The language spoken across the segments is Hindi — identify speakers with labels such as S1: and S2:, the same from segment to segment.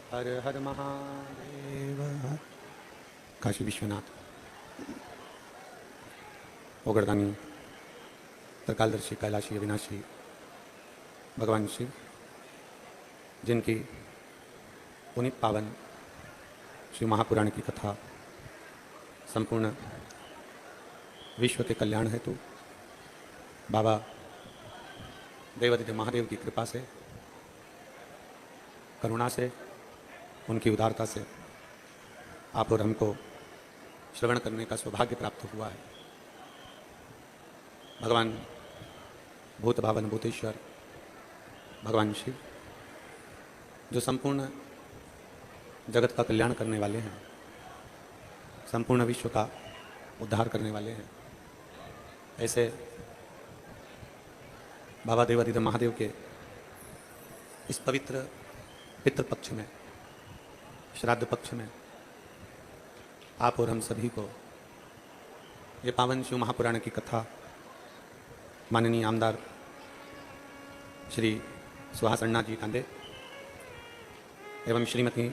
S1: हर हर महादेव हर। काशी विश्वनाथ ओगरदानी त्रिकालदर्शी कैलाशी अविनाशी भगवान शिव, जिनकी पुनीत पावन शिव महापुराण की कथा संपूर्ण विश्व के कल्याण हेतु बाबा देवादिदेव महादेव की कृपा से, करुणा से, उनकी उदारता से आप और हमको श्रवण करने का सौभाग्य प्राप्त हुआ है। भगवान भूत भावन भूतेश्वर भगवान शिव, जो संपूर्ण जगत का कल्याण करने वाले हैं, संपूर्ण विश्व का उद्धार करने वाले हैं, ऐसे बाबा देवादिदेव महादेव के इस पवित्र पितृपक्ष में, श्राद्ध पक्ष में आप और हम सभी को ये पावन शिव महापुराण की कथा माननीय आमदार श्री सुहास अन्ना जी कांदे एवं श्रीमती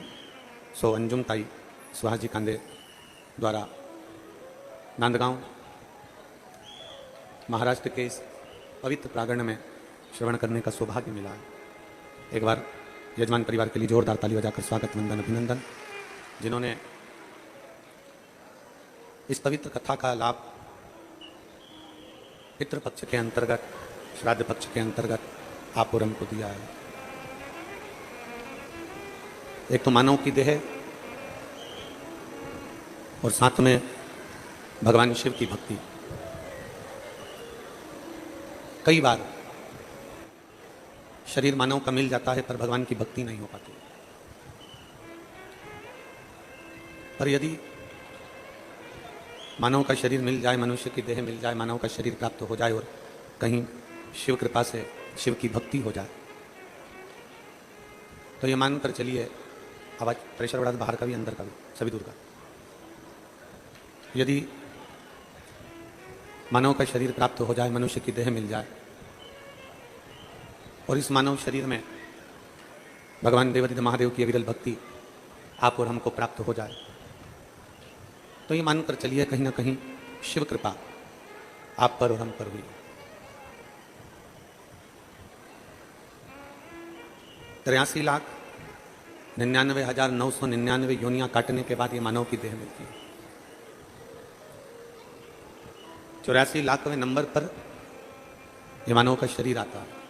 S1: सो अंजुम ताई सुहास जी कांदे द्वारा नांदगांव महाराष्ट्र के इस पवित्र प्रांगण में श्रवण करने का सौभाग्य मिला है। एक बार यजमान परिवार के लिए जोरदार ताली बजाकर स्वागत, वंदन, अभिनंदन। जिन्होंने इस पवित्र कथा का लाभ पितृपक्ष के अंतर्गत, श्राद्ध पक्ष के अंतर्गत आप और हमको दिया है। एक तो मानव की देह और साथ में भगवान शिव की भक्ति। कई बार शरीर मानव का मिल जाता है पर भगवान की भक्ति नहीं हो पाती। पर यदि मानव का शरीर मिल जाए, मनुष्य की देह मिल जाए, मानव का शरीर प्राप्त हो जाए और कहीं शिव कृपा से शिव की भक्ति हो जाए, तो ये मानकर चलिए, आवाज प्रेशर बढ़ा, बाहर का भी अंदर का भी, सभी दूर का। यदि मानव का शरीर प्राप्त हो जाए, मनुष्य की देह मिल जाए और इस मानव शरीर में भगवान देवादिदेव महादेव की अविरल भक्ति आप और हमको प्राप्त हो जाए, तो ये मानकर चलिए कहीं ना कहीं शिव कृपा आप पर और हम पर हुई। तिरासी लाख 99,999 योनियां काटने के बाद ये मानव की देह मिलती है। 84 लाखवें नंबर पर ये मानव का शरीर आता है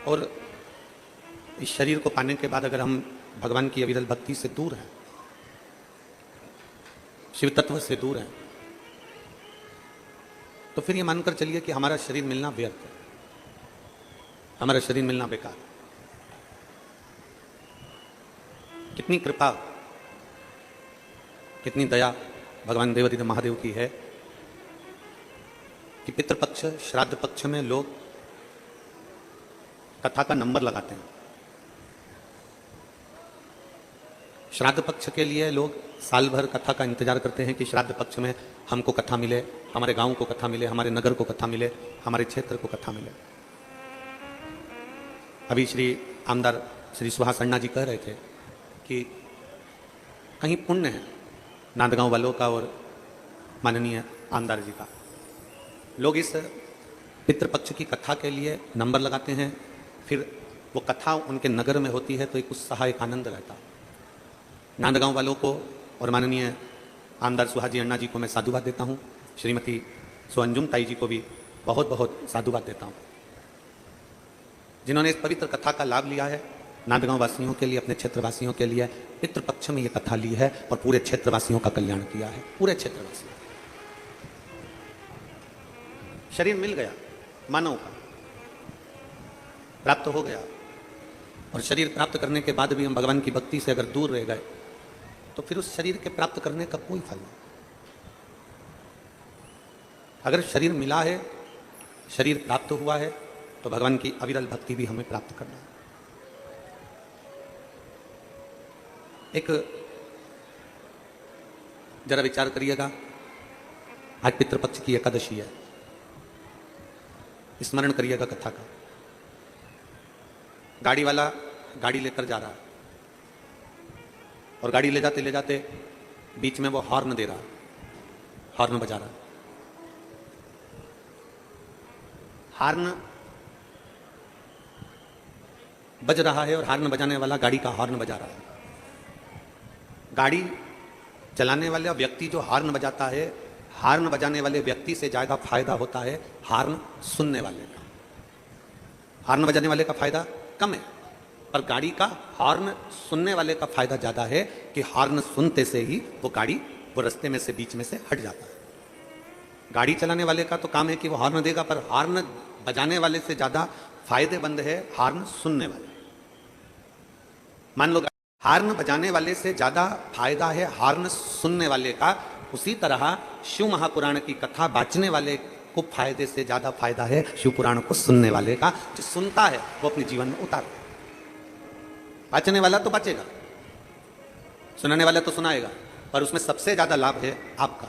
S1: और इस शरीर को पाने के बाद अगर हम भगवान की अविरल भक्ति से दूर हैं, शिव तत्व से दूर हैं, तो फिर ये मानकर चलिए कि हमारा शरीर मिलना व्यर्थ है, हमारा शरीर मिलना बेकार। कितनी कृपा, कितनी दया भगवान देवादिदेव महादेव की है कि पितृपक्ष, श्राद्ध पक्ष में लोग कथा का नंबर लगाते हैं। श्राद्ध पक्ष के लिए लोग साल भर कथा का इंतजार करते हैं कि श्राद्ध पक्ष में हमको कथा मिले, हमारे गांव को कथा मिले, हमारे नगर को कथा मिले, हमारे क्षेत्र को कथा मिले। अभी श्री आमदार श्री सुहास अन्ना जी कह रहे थे कि कहीं पुण्य है नांदगांव वालों का और माननीय आमदार जी का। लोग इस पितृपक्ष की कथा के लिए नंबर लगाते हैं, फिर वो कथा उनके नगर में होती है तो एक उत्साह, एक आनंद रहता है। नांदगांव वालों को और माननीय आमदार सुहास जी अन्ना जी को मैं साधुवाद देता हूँ, श्रीमती सो अंजुम ताई जी को भी बहुत बहुत साधुवाद देता हूँ, जिन्होंने इस पवित्र कथा का लाभ लिया है। नांदगांव वासियों के लिए, अपने क्षेत्रवासियों के लिए पितृपक्ष में ये कथा ली है और पूरे क्षेत्रवासियों का कल्याण किया है। पूरे क्षेत्रवासियों शरीर मिल गया, मानव का प्राप्त हो गया, और शरीर प्राप्त करने के बाद भी हम भगवान की भक्ति से अगर दूर रह गए तो फिर उस शरीर के प्राप्त करने का कोई फल नहीं। अगर शरीर मिला है, शरीर प्राप्त हुआ है, तो भगवान की अविरल भक्ति भी हमें प्राप्त करना है। एक जरा विचार करिएगा, आज पितृपक्ष की एकादशी है, स्मरण करिएगा कथा का। गाड़ी वाला गाड़ी लेकर जा रहा है और गाड़ी ले जाते बीच में वो हॉर्न दे रहा है, हॉर्न बजा रहा है। हॉर्न बज रहा है और हॉर्न बजाने वाला गाड़ी का हॉर्न बजा रहा है। गाड़ी चलाने वाला व्यक्ति जो हॉर्न बजाता है, हॉर्न बजाने वाले व्यक्ति से ज़्यादा फायदा होता है हॉर्न सुनने वाले का। हॉर्न बजाने वाले का फायदा कम है, पर गाड़ी का हॉर्न सुनने वाले का फायदा ज़्यादा है कि हॉर्न सुनते से ही वो गाड़ी वो रास्ते में से बीच में से हट जाता है। गाड़ी चलाने वाले का तो काम है कि वो हॉर्न देगा, पर हॉर्न बजाने वाले से ज़्यादा फायदेमंद है हॉर्न सुनने वाले। मान लो हॉर्न बजाने वाले से ज़्यादा फायदा है हॉर्न सुनने वाले का, उसी तरह शिव महापुराण की कथा बाँचने वाले को फायदे से ज़्यादा फायदा है शिव पुराण को सुनने वाले का। जो सुनता है वो अपने जीवन में उतार, बाँचने वाला तो बचेगा, सुनाने वाला तो सुनाएगा, पर उसमें सबसे ज़्यादा लाभ है आपका।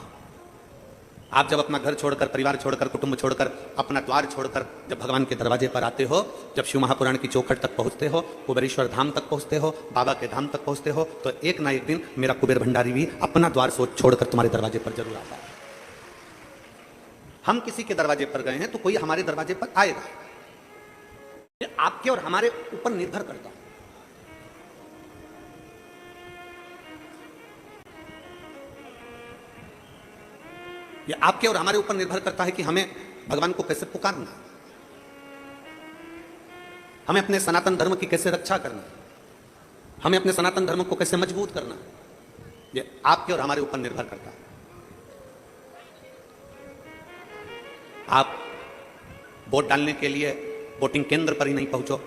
S1: आप जब अपना घर छोड़कर, परिवार छोड़कर, कुटुंब छोड़कर, अपना द्वार छोड़कर जब भगवान के दरवाजे पर आते हो, जब शिव महापुराण की चौखट तक पहुंचते हो, कुबेरेश्वर धाम तक पहुंचते हो, बाबा के धाम तक पहुंचते हो, तो एक ना एक दिन मेरा कुबेर भंडारी भी अपना द्वार छोड़कर तुम्हारे दरवाजे पर जरूर आता है। हम किसी के दरवाजे पर गए हैं तो कोई हमारे दरवाजे पर आएगा। ये आपके और हमारे ऊपर निर्भर करता है। ये आपके और हमारे ऊपर निर्भर करता है कि हमें भगवान को कैसे पुकारना, हमें अपने सनातन धर्म की कैसे रक्षा करना, हमें अपने सनातन धर्म को कैसे मजबूत करना। ये आपके और हमारे ऊपर निर्भर करता है। आप वोट डालने के लिए वोटिंग केंद्र पर ही नहीं पहुंचो,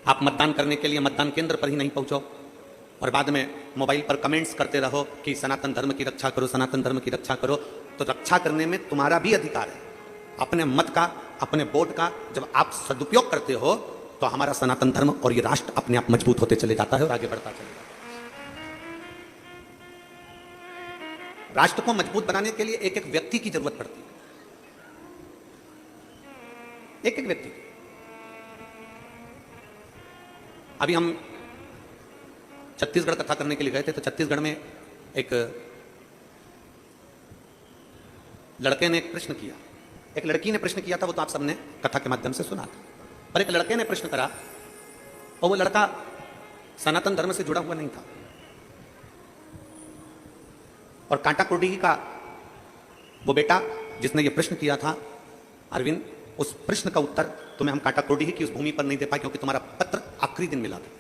S1: आप मतदान करने के लिए मतदान केंद्र पर ही नहीं पहुंचो और बाद में मोबाइल पर कमेंट्स करते रहो कि सनातन धर्म की रक्षा करो, सनातन धर्म की रक्षा करो। तो रक्षा करने में तुम्हारा भी अधिकार है, अपने मत का, अपने वोट का जब आप सदुपयोग करते हो तो हमारा सनातन धर्म और ये राष्ट्र अपने आप मजबूत होते चले जाता है और आगे बढ़ता चले जाता है। राष्ट्र को मजबूत बनाने के लिए एक एक व्यक्ति की जरूरत पड़ती है, एक एक व्यक्ति। अभी हम छत्तीसगढ़ कथा करने के लिए गए थे, तो छत्तीसगढ़ में एक लड़के ने एक प्रश्न किया, एक लड़की ने प्रश्न किया था, वो तो आप सबने कथा के माध्यम से सुना था। पर एक लड़के ने प्रश्न करा और वो लड़का सनातन धर्म से जुड़ा हुआ नहीं था और कांटा कुर्डी का वो बेटा जिसने ये प्रश्न किया था, अरविंद, उस प्रश्न का उत्तर तुम्हें हम कांटा कुर्डी की उस भूमि पर नहीं दे पाए क्योंकि तुम्हारा पत्र आखिरी दिन मिला था।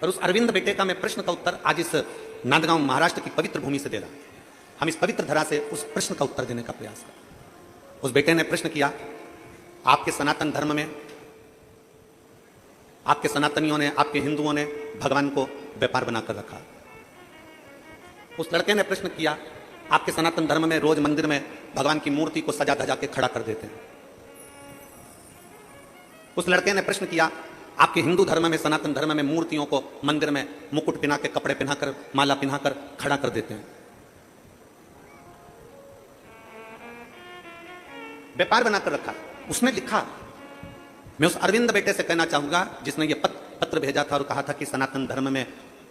S1: और उस अरविंद बेटे का मैं प्रश्न का उत्तर आज इस नांदगांव महाराष्ट्र की पवित्र भूमि से दे रहा हूं। हम इस पवित्र धरा से उस प्रश्न का उत्तर देने का प्रयास करें। उस बेटे ने प्रश्न किया, आपके सनातन धर्म में, आपके सनातनियों ने, आपके हिंदुओं ने भगवान को व्यापार बनाकर रखा। उस लड़के ने प्रश्न किया, आपके सनातन धर्म में रोज मंदिर में भगवान की मूर्ति को सजा धजा के खड़ा कर देते हैं। उस लड़के ने प्रश्न किया, आपके हिंदू धर्म में, सनातन धर्म में मूर्तियों को मंदिर में मुकुट पहना के, कपड़े पहनाकर, माला पहनाकर खड़ा कर देते हैं, व्यापार बनाकर रखा। उसने लिखा, मैं उस अरविंद बेटे से कहना चाहूंगा जिसने ये पत्र भेजा था और कहा था कि सनातन धर्म में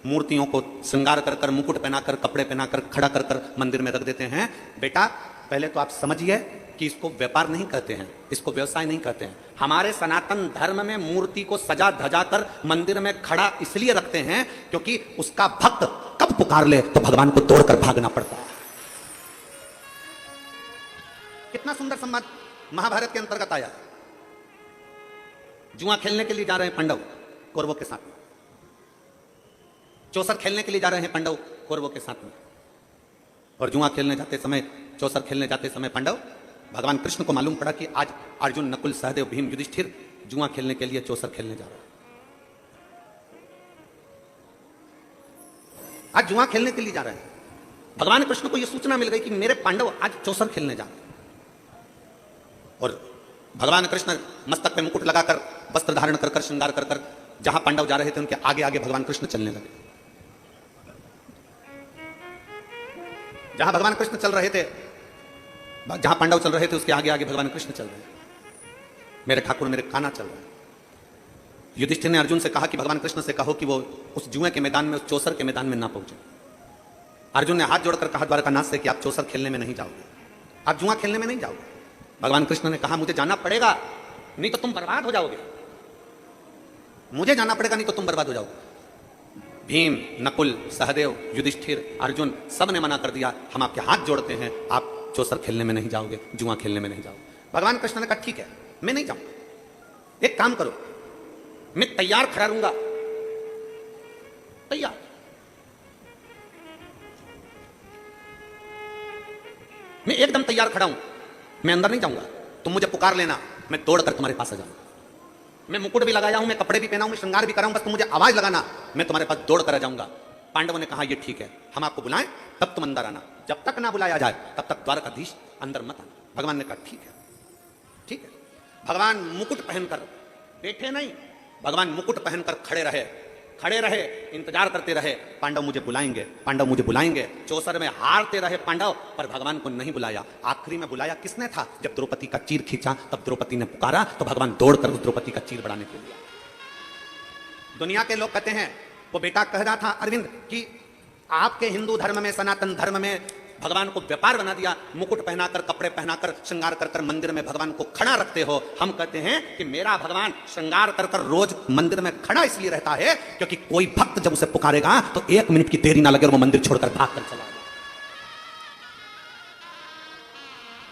S1: मूर्तियों को श्रृंगार कर कर, मुकुट पहनाकर, कपड़े पहनाकर खड़ा कर कर मंदिर में रख देते हैं। बेटा, पहले तो आप समझिए कि इसको व्यापार नहीं कहते हैं, इसको व्यवसाय नहीं कहते हैं। हमारे सनातन धर्म में मूर्ति को सजा धजा कर मंदिर में खड़ा इसलिए रखते हैं क्योंकि उसका भक्त कब पुकार ले तो भगवान को तोड़कर भागना पड़ता है। कितना सुंदर संवाद महाभारत के अंतर्गत आया। जुआ खेलने के लिए जा रहे हैं पांडव कौरवों के साथ में, चौसर खेलने के लिए जा रहे हैं पांडव कौरवों के साथ में, और जुआ खेलने जाते समय, चौसर खेलने जाते समय पांडव, भगवान कृष्ण को मालूम पड़ा कि आज अर्जुन, नकुल, सहदेव, भीम, युधिष्ठिर जुआ खेलने के लिए चौसर खेलने जा रहे हैं। आज जुआ खेलने के लिए जा रहे हैं। भगवान कृष्ण को यह सूचना मिल गई कि मेरे पांडव आज चौसर खेलने जा रहे हैं। और भगवान कृष्ण मस्तक पे मुकुट लगाकर, वस्त्र धारण कर कर, श्रृंगार कर कर जहां पांडव जा रहे थे उनके आगे आगे भगवान कृष्ण चलने लगे। जहां भगवान कृष्ण चल रहे थे, जहां पांडव चल रहे थे उसके आगे आगे भगवान कृष्ण चल रहे थे। मेरे ठाकुर मेरे काना चल रहा है। युधिष्ठिर ने अर्जुन से कहा कि भगवान कृष्ण से कहो कि वो उस जुए के मैदान में, उस चौसर के मैदान में ना पहुंचे। अर्जुन ने हाथ जोड़कर कहा द्वारकानाथ से कि आप चौसर खेलने में नहीं जाओगे, आप जुआ खेलने में नहीं जाओगे। भगवान कृष्ण ने कहा मुझे जाना पड़ेगा, नहीं तो तुम बर्बाद हो जाओगे, मुझे जाना पड़ेगा, नहीं तो तुम बर्बाद हो जाओगे। भीम, नकुल, सहदेव, युधिष्ठिर, अर्जुन सब ने मना कर दिया, हम आपके हाथ जोड़ते हैं, आप चौसर खेलने में नहीं जाओगे, जुआ खेलने में नहीं जाओगे। भगवान कृष्ण ने कहा ठीक है, मैं नहीं जाऊंगा। एक काम करो, मैं तैयार खड़ा रहूंगा, तैयार। मैं एकदम तैयार खड़ा हूं, मैं अंदर नहीं जाऊंगा, तुम मुझे पुकार लेना, मैं दौड़कर तुम्हारे पास आ जाऊंगा। मैं मुकुट भी लगाया हूं, मैं कपड़े भी पहना हूं, मैं श्रृंगार भी कराऊं, बस तुम मुझे आवाज लगाना, मैं तुम्हारे पास दौड़ कर आ जाऊंगा। पांडवों ने कहा यह ठीक है, हम आपको बुलाएं तब तुम अंदर आना, जब तक ना बुलाया जाए तब तक द्वारकाधीश अंदर मत आना। भगवान ने कहा ठीक है, ठीक है। भगवान मुकुट पहनकर बैठे नहीं, भगवान मुकुट पहनकर खड़े रहे, खड़े रहे, इंतजार करते रहे, पांडव मुझे बुलाएंगे, पांडव मुझे बुलाएंगे। चौसर में हारते रहे पांडव, पर भगवान को नहीं बुलाया। आखिरी में बुलाया किसने था? जब द्रौपदी का चीर खींचा तब द्रौपदी ने पुकारा, तो भगवान दौड़कर उस द्रौपदी का चीर बढ़ाने के लिए। दुनिया के लोग कहते हैं, वो बेटा कह रहा था अरविंद कि आपके हिंदू धर्म में, सनातन धर्म में भगवान को व्यापार बना दिया, मुकुट पहनाकर, कपड़े पहनाकर, श्रृंगार कर कर मंदिर में भगवान को खड़ा रखते हो। हम कहते हैं कि मेरा भगवान श्रृंगार कर कर रोज मंदिर में खड़ा इसलिए रहता है क्योंकि कोई भक्त जब उसे पुकारेगा तो 1 मिनट की देरी ना लगे और वो मंदिर छोड़कर भागकर चला जाए।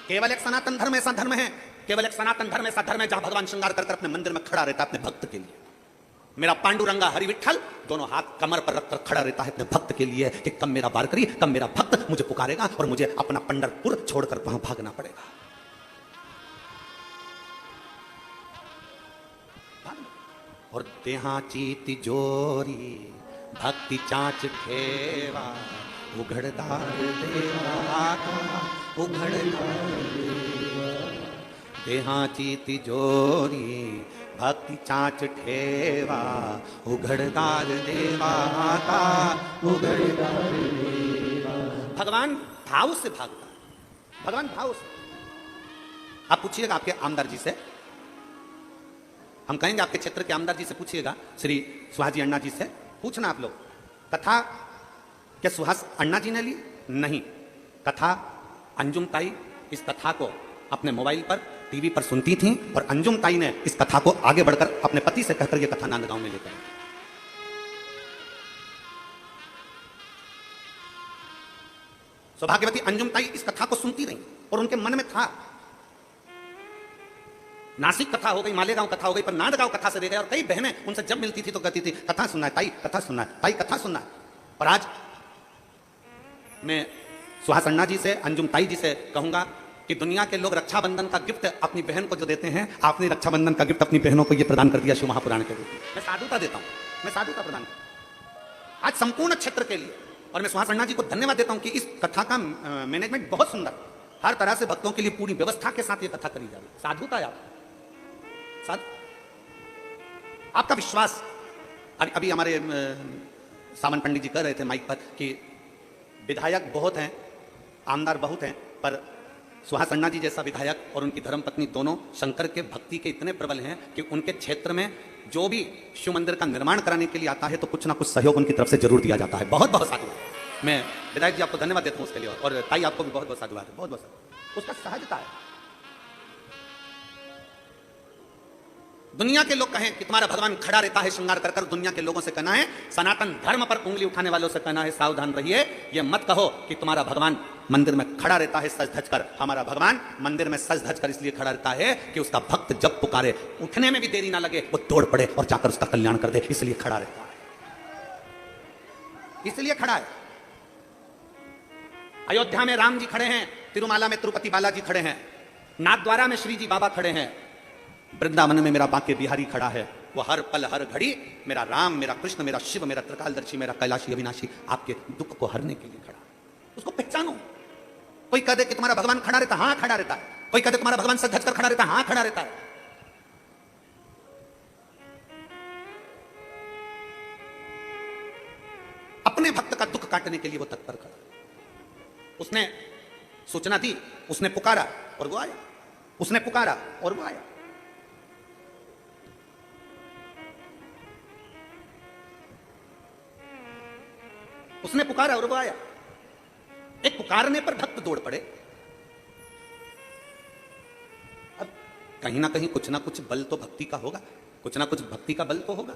S1: केवल एक सनातन धर्म ऐसा धर्म है, केवल एक सनातन धर्म ऐसा धर्म है जहां भगवान श्रृंगार कर कर अपने मंदिर में खड़ा रहता है अपने भक्त के लिए। मेरा पांडुरंगा हरि विठल दोनों हाथ कमर पर रखकर खड़ा रहता है अपने भक्त के लिए कि कब मेरा वारकरी, कब मेरा भक्त मुझे पुकारेगा और मुझे अपना पंढरपुर छोड़कर वहां भागना पड़ेगा। और देहाची तिजोरी भक्ति चाच खेवा, उघड़दार देवा उघड़दार देहाची तिजोरी भक्ति चाच ठेवा, उघड़दार देवा का उघड़दार देवा। भगवान भाव से भागता है, भगवान भाव से। आप पूछिएगा आपके आमदार जी से, हम कहेंगे आपके क्षेत्र के आमदार जी से पूछिएगा, श्री सुहास जी अण्णा जी से पूछना आप लोग, कथा क्या सुहास अण्णा जी ने ली? नहीं, कथा अंजुम ताई इस कथा को अपने मोबाइल पर, टीवी पर सुनती थी और अंजुम ताई ने इस कथा को आगे बढ़कर अपने पति से कहकर यह कथा नांदगांव में लेकर आई। सौभाग्यवती अंजुम ताई इस कथा को सुनती रही और उनके मन में था, नासिक कथा हो गई, मालेगांव कथा हो गई, पर नांदगांव कथा से रह गए। और कई बहनें उनसे जब मिलती थी तो कहती थी कथा सुनना है ताई, कथा सुनना है ताई, कथा सुनना है। और आज मैं सुहास अण्णा जी से, अंजुम ताई जी से कहूंगा कि दुनिया के लोग रक्षाबंधन का गिफ्ट अपनी बहन को जो देते हैं, आपने रक्षाबंधन का गिफ्ट अपनी बहनों को यह प्रदान कर दिया शिव महापुराण के रूप में। मैं साधुता देता हूं, मैं साधुता प्रदान करता हूं आज संपूर्ण क्षेत्र के लिए। और मैं सुहास अण्णा जी को धन्यवाद देता हूं कि इस कथा का मैनेजमेंट बहुत सुंदर, हर तरह से भक्तों के लिए पूरी व्यवस्था के साथ यह कथा करी जा रही है। साधुता है आपका विश्वास। अभी हमारे सावन पंडित जी कह रहे थे माइक पर कि विधायक बहुत हैं, आमदार बहुत हैं, पर सुहास अण्णा जी जैसा विधायक और उनकी धर्मपत्नी दोनों शंकर के भक्ति के इतने प्रबल हैं कि उनके क्षेत्र में जो भी शिव मंदिर का निर्माण कराने के लिए आता है तो कुछ ना कुछ सहयोग उनकी तरफ से जरूर दिया जाता है। बहुत बहुत साधुवाद। मैं विधायक जी आपको धन्यवाद देता हूं उसके लिए, और ताई आपको भी बहुत बहुत साधुवाद है, बहुत बहुत। उसका सहजता है। दुनिया के लोग कहें कि तुम्हारा भगवान खड़ा रहता है श्रृंगार कर कर, दुनिया के लोगों से कहना है, सनातन धर्म पर उंगली उठाने वालों से कहना है सावधान रहिए। यह मत कहो कि तुम्हारा भगवान मंदिर में खड़ा रहता है सज धज कर। हमारा भगवान मंदिर में सज धज कर इसलिए खड़ा रहता है कि उसका भक्त जब पुकारे, उठने में भी देरी ना लगे, वो दौड़ पड़े और जाकर उसका कल्याण कर दे, इसलिए खड़ा रहता है, इसलिए खड़ा है। अयोध्या में राम जी खड़े हैं, तिरुमाला में तिरुपति बालाजी खड़े हैं, नाथद्वारा में श्री जी बाबा खड़े हैं, वृंदावन में मेरा बांके बिहारी खड़ा है। वो हर पल हर घड़ी मेरा राम, मेरा कृष्ण, मेरा शिव, मेरा त्रिकालदर्शी, मेरा कैलाशी अविनाशी आपके दुख को हरने के लिए खड़ा। उसको पहचानो। कोई कह दे कि तुम्हारा भगवान खड़ा रहता है, हाँ खड़ा रहता है। कोई कह दे तुम्हारा भगवान सज धज कर खड़ा रहता है, हाँ खड़ा रहता है। अपने भक्त का दुख काटने के लिए वो तत्पर खड़ा। उसने सूचना दी, उसने पुकारा और वो आया, उसने पुकारा और वो आया। उसने पुकारा और वो आया। एक पुकारने पर भक्त दौड़ पड़े। अब कहीं ना कहीं कुछ ना कुछ बल तो भक्ति का होगा, कुछ ना कुछ भक्ति का बल तो होगा।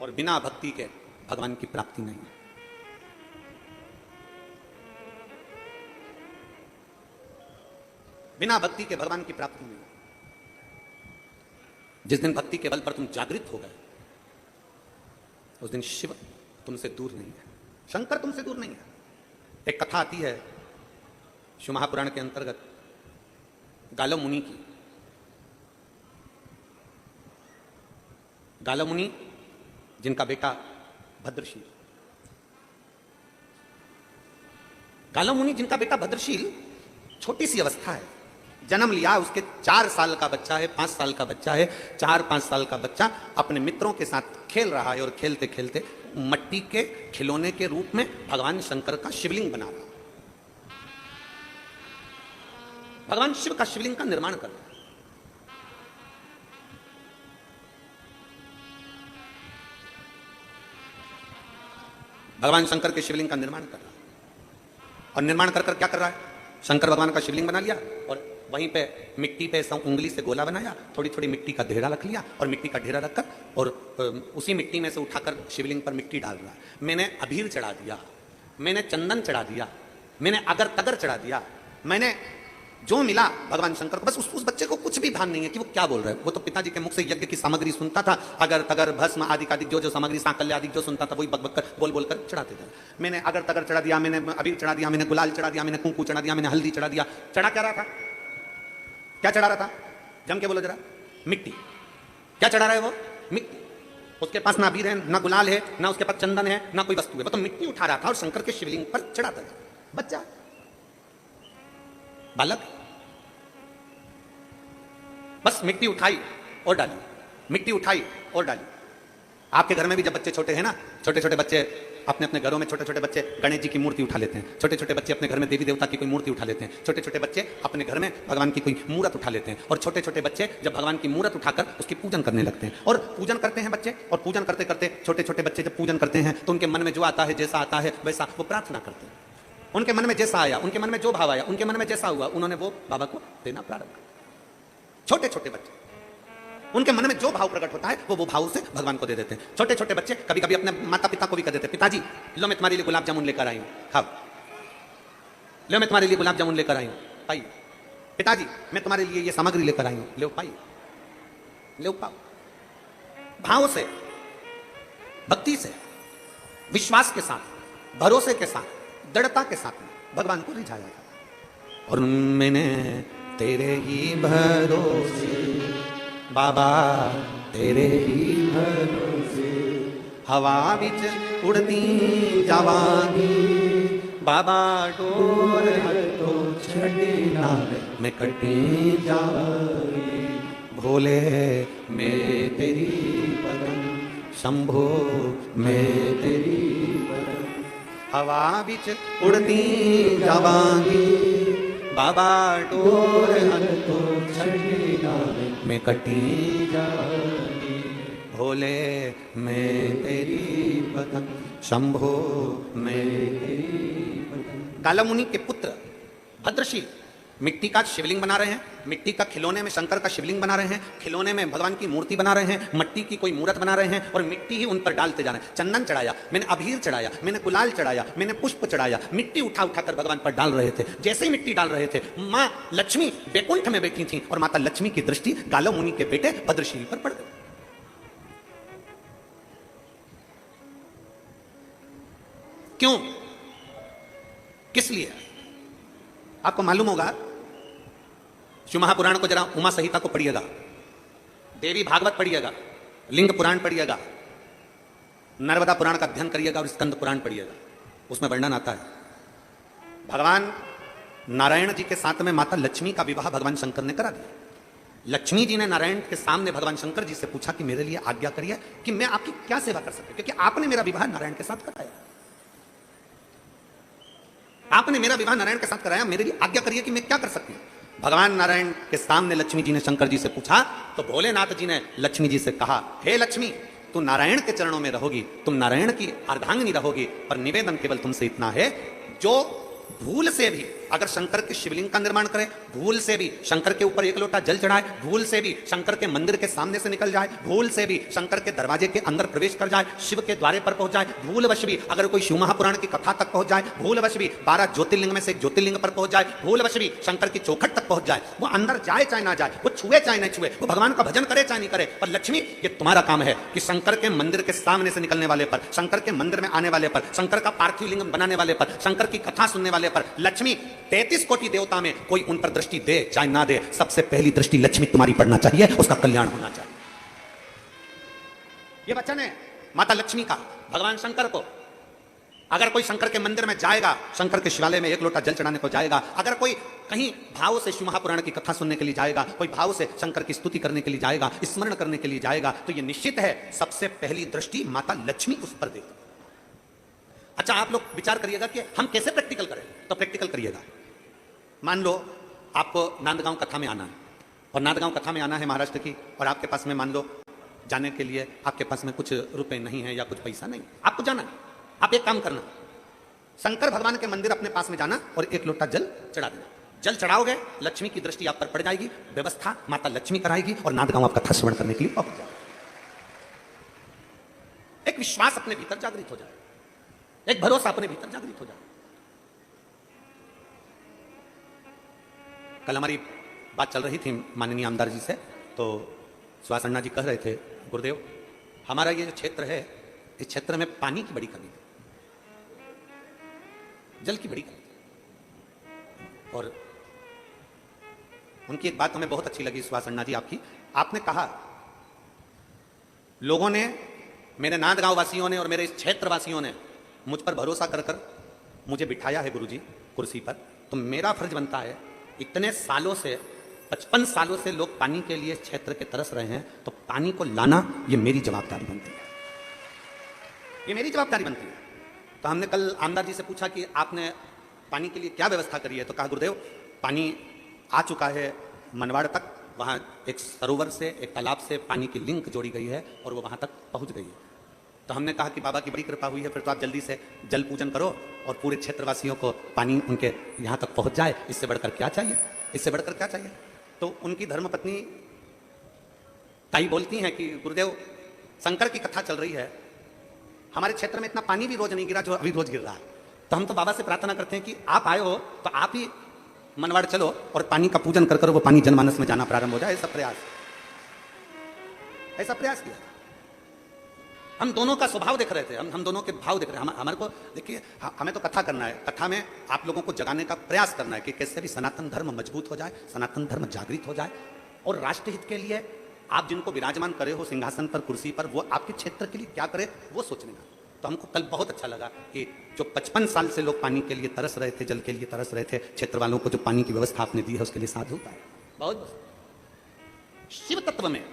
S1: और बिना भक्ति के भगवान की प्राप्ति नहीं है। बिना भक्ति के भगवान की प्राप्ति नहीं। जिस दिन भक्ति के बल पर तुम जागृत हो गए, उस दिन शिव तुमसे दूर नहीं है, शंकर तुमसे दूर नहीं है। एक कथा आती है शिव महापुराण के अंतर्गत गालव मुनि की। गालव मुनि जिनका बेटा भद्रशील, गालव मुनि जिनका बेटा भद्रशील छोटी सी अवस्था है, जन्म लिया, उसके 4 साल का बच्चा है, 5 साल का बच्चा है। 4-5 साल का बच्चा अपने मित्रों के साथ खेल रहा है और खेलते खेलते मट्टी के खिलौने के रूप में भगवान शंकर का शिवलिंग बना रहा है। भगवान शिव का शिवलिंग का निर्माण कर रहा है। भगवान शंकर के शिवलिंग का निर्माण कर रहा है। और निर्माण कर क्या कर रहा है? शंकर भगवान का शिवलिंग बना लिया और वहीं पे मिट्टी पे उंगली से गोला बनाया, थोड़ी थोड़ी मिट्टी का ढेरा रख लिया और मिट्टी का ढेरा रखकर और उसी मिट्टी में से उठाकर शिवलिंग पर मिट्टी डाल रहा है। मैंने अबीर चढ़ा दिया, मैंने चंदन चढ़ा दिया, मैंने अगर तगर चढ़ा दिया, मैंने जो मिला भगवान शंकर को। बस उस बच्चे को कुछ भी भान नहीं है कि वो क्या बोल रहे हैं। वो तो पिताजी के मुख से यज्ञ की सामग्री सुनता था, अगर तगर भस्म आदि आदि जो सामग्री सांकल्य आदि जो सुनता था वही बक बक कर बोल बोल कर चढ़ाते थे। मैंने अगर तगर चढ़ा दिया, मैंने अबीर चढ़ा दिया, मैंने गुलाल चढ़ा दिया, मैंने कुंकू चढ़ा दिया, मैंने हल्दी चढ़ा दिया। चढ़ा क्या रहा था? क्या चढ़ा रहा था? जम के बोलो जरा। मिट्टी। क्या चढ़ा रहा है वो? मिट्टी। उसके पास ना अबीर है, ना गुलाल है, ना उसके पास चंदन है, ना कोई वस्तु है, वो तो मिट्टी उठा रहा था और शंकर के शिवलिंग पर चढ़ाता था। बच्चा, बालक, बस मिट्टी उठाई और डाली, मिट्टी उठाई और डाली। आपके घर में भी जब बच्चे छोटे हैं ना, छोटे छोटे बच्चे अपने अपने घरों में, छोटे छोटे बच्चे गणेश जी की मूर्ति उठा लेते हैं, छोटे छोटे बच्चे अपने घर में देवी देवता की कोई मूर्ति उठा लेते हैं, छोटे छोटे बच्चे अपने घर में भगवान की कोई मूर्त उठा लेते हैं। और छोटे छोटे बच्चे जब भगवान की मूर्त उठाकर उसकी पूजन करने लगते हैं और पूजन करते हैं बच्चे, और पूजन करते करते छोटे छोटे बच्चे जब पूजन करते हैं तो उनके मन में जो आता है, जैसा आता है वैसा वो प्रार्थना करते हैं। उनके मन में जैसा आया, उनके मन में जो भाव आया, उनके मन में जैसा हुआ, उन्होंने वो बाबा को देना प्रारंभ किया। छोटे छोटे बच्चे, उनके मन में जो भाव प्रकट होता है वो भाव से भगवान को दे देते हैं। छोटे छोटे बच्चे कभी कभी अपने माता पिता को भी कह देते हैं, पिताजी लो मैं तुम्हारे लिए गुलाब जामुन लेकर आई हूं, खाओ। लो मैं तुम्हारे लिए गुलाब जामुन लेकर आई हूं, पाइए। पिताजी मैं तुम्हारे लिए ये सामग्री लेकर आई हूं, ले पाइए, ले पाओ। भाव से, भक्ति से, विश्वास के साथ, भरोसे के साथ, दृढ़ता के साथ भगवान को रिझाया जाता। और मैंने तेरे ही भरोसे बाबा, तेरे ही भरोसे हवा विच उड़ती जावांगी, बाबा डोर तो छड़ना मैं कटी जावांगी। भोले मैं तेरी पदम, शंभो मैं तेरी पदम, हवा विच उड़ती जावांगी, बाबा डोर तो छड़ना मैं कटी जाऊंगी। भोले मैं तेरी पदम, शंभो मैं तेरी पदम। गालव मुनि के पुत्र भद्रशील मिट्टी का शिवलिंग बना रहे हैं, मिट्टी का खिलौने में शंकर का शिवलिंग बना रहे हैं, खिलौने में भगवान की मूर्ति बना रहे हैं, मट्टी की कोई मूर्त बना रहे हैं और मिट्टी ही उन पर डालते जा रहे हैं। चंदन चढ़ाया, मैंने अबीर चढ़ाया, मैंने गुलाल चढ़ाया, मैंने पुष्प चढ़ाया, मिट्टी उठा उठाकर भगवान पर डाल रहे थे। जैसे ही मिट्टी डाल रहे थे, माँ लक्ष्मी बैकुंठ में बैठी थी और माता लक्ष्मी की दृष्टि गालव मुनि के बेटे भद्रशील पर पड़ गई। क्यों? किस लिए? आपको मालूम होगा, शिव महापुराण को जरा उमा संहिता को पढ़िएगा, देवी भागवत पढ़िएगा, लिंग पुराण पढ़िएगा, नर्मदा पुराण का अध्ययन करिएगा और स्कंद पुराण पढ़िएगा। उसमें वर्णन आता है भगवान नारायण जी के साथ में माता लक्ष्मी का विवाह भगवान शंकर ने करा दिया। लक्ष्मी जी ने नारायण के सामने भगवान शंकर जी से पूछा कि मेरे लिए आज्ञा करिए कि मैं आपकी क्या सेवा कर सकती हूं, क्योंकि आपने मेरा विवाह नारायण के साथ कराया, आपने मेरा विवाह नारायण के साथ कराया, मेरे लिए आज्ञा करिए कि मैं क्या कर सकती हूं। भगवान नारायण के सामने लक्ष्मी जी ने शंकर जी से पूछा तो भोलेनाथ जी ने लक्ष्मी जी से कहा, हे लक्ष्मी, तू नारायण के चरणों में रहोगी, तुम नारायण की अर्धांगिनी रहोगी, पर निवेदन केवल तुमसे इतना है, जो भूल से भी अगर शंकर के शिवलिंग का निर्माण करे, भूल से भी शंकर के ऊपर एक लोटा जल चढ़ाए, भूल से भी शंकर के मंदिर के सामने से निकल जाए, भूल से भी शंकर के दरवाजे के अंदर प्रवेश कर जाए, शिव के द्वारे पर पहुंच जाए, भूलवश भी अगर कोई शिव महापुराण की कथा तक पहुंच जाए, भूलवश भी 12 ज्योतिर्लिंग में से एक ज्योतिर्लिंग पर पहुंच जाए, भूलवश भी शंकर की चौखट तक पहुंच जाए, वो अंदर जाए चाहे ना जाए, वो छुए चाहे नहीं छुए, वो भगवान का भजन करे चाहे नहीं करे, पर लक्ष्मी ये तुम्हारा काम है कि शंकर के मंदिर के सामने से निकलने वाले पर, शंकर के मंदिर में आने वाले पर, शंकर का पार्थिव लिंग बनाने वाले पर, शंकर की कथा सुनने वाले पर, लक्ष्मी 33 कोटि देवता में कोई उन पर दृष्टि दे चाहे ना दे, सबसे पहली दृष्टि लक्ष्मी तुम्हारी पड़ना चाहिए, उसका कल्याण होना चाहिए। यह वचन है माता लक्ष्मी का भगवान शंकर को। अगर कोई शंकर के मंदिर में जाएगा, शंकर के शिवालय में एक लोटा जल चढ़ाने को जाएगा, अगर कोई कहीं भाव से शिव महापुराण की कथा सुनने के लिए जाएगा, कोई भाव से शंकर की स्तुति करने के लिए जाएगा, स्मरण करने के लिए जाएगा, तो यह निश्चित है सबसे पहली दृष्टि माता लक्ष्मी उस पर देगी। अच्छा, आप लोग विचार करिएगा कि हम कैसे प्रैक्टिकल करें, तो प्रैक्टिकल करिएगा। मान लो आपको नांदगांव कथा में आना है, और नांदगांव कथा में आना है महाराष्ट्र की, और आपके पास में मान लो जाने के लिए आपके पास में कुछ रुपए नहीं है या कुछ पैसा नहीं, आपको जाना है। आप एक काम करना, शंकर भगवान के मंदिर अपने पास में जाना और एक लोटा जल चढ़ा देना। जल चढ़ाओगे, लक्ष्मी की दृष्टि आप पर पड़ जाएगी, व्यवस्था माता लक्ष्मी कराएगी और नांदगांव आप कथा श्रवण करने के लिए पहुंच जाएगा। एक विश्वास अपने भीतर जागृत हो जाए, एक भरोसा अपने भीतर जागृत हो जाए। कल हमारी बात चल रही थी माननीय आमदार जी से, तो सुहास अन्ना जी कह रहे थे, गुरुदेव हमारा ये जो क्षेत्र है, इस क्षेत्र में पानी की बड़ी कमी है, जल की बड़ी कमी है। और उनकी एक बात हमें बहुत अच्छी लगी सुहास अन्ना जी आपकी। आपने कहा लोगों ने, मेरे नांदगांव वासियों ने और मेरे इस क्षेत्र वासियों ने मुझ पर भरोसा कर कर मुझे बिठाया है गुरुजी कुर्सी पर, तो मेरा फर्ज बनता है, इतने सालों से 55 सालों से लोग पानी के लिए क्षेत्र के तरस रहे हैं, तो पानी को लाना ये मेरी जवाबदारी बनती है, ये मेरी जवाबदारी बनती है। तो हमने कल आमदार जी से पूछा कि आपने पानी के लिए क्या व्यवस्था करी है, तो कहा गुरुदेव पानी आ चुका है मनवाड़ तक, वहाँ एक सरोवर से, एक तालाब से पानी की लिंक जोड़ी गई है और वो वहाँ तक पहुँच गई है। तो हमने कहा कि बाबा की बड़ी कृपा हुई है, फिर तो आप जल्दी से जल पूजन करो और पूरे क्षेत्रवासियों को पानी उनके यहाँ तक पहुँच जाए, इससे बढ़कर क्या चाहिए, इससे बढ़कर क्या चाहिए। तो उनकी धर्मपत्नी ताई बोलती हैं कि गुरुदेव शंकर की कथा चल रही है, हमारे क्षेत्र में इतना पानी भी रोज नहीं गिरा जो अभी रोज गिर रहा है, तो हम तो बाबा से प्रार्थना करते हैं कि आप आए हो तो आप ही मनवाड़ चलो और पानी का पूजन कर वो पानी जनमानस में जाना प्रारंभ हो जाए। ऐसा प्रयास किया। हम दोनों का स्वभाव देख रहे थे, हम दोनों के भाव देख रहे हैं। हमारे को देखिए, हमें तो कथा करना है, कथा में आप लोगों को जगाने का प्रयास करना है कि कैसे भी सनातन धर्म मजबूत हो जाए, सनातन धर्म जागृत हो जाए, और राष्ट्रहित के लिए आप जिनको विराजमान करे हो सिंहासन पर, कुर्सी पर, वो आपके क्षेत्र के लिए क्या करे वो सोचने का। तो हमको कल बहुत अच्छा लगा कि जो 55 साल से लोग पानी के लिए तरस रहे थे, जल के लिए तरस रहे थे, क्षेत्र वालों को जो पानी की व्यवस्था आपने दी है उसके लिए साधुता है। बहुत शिव तत्व में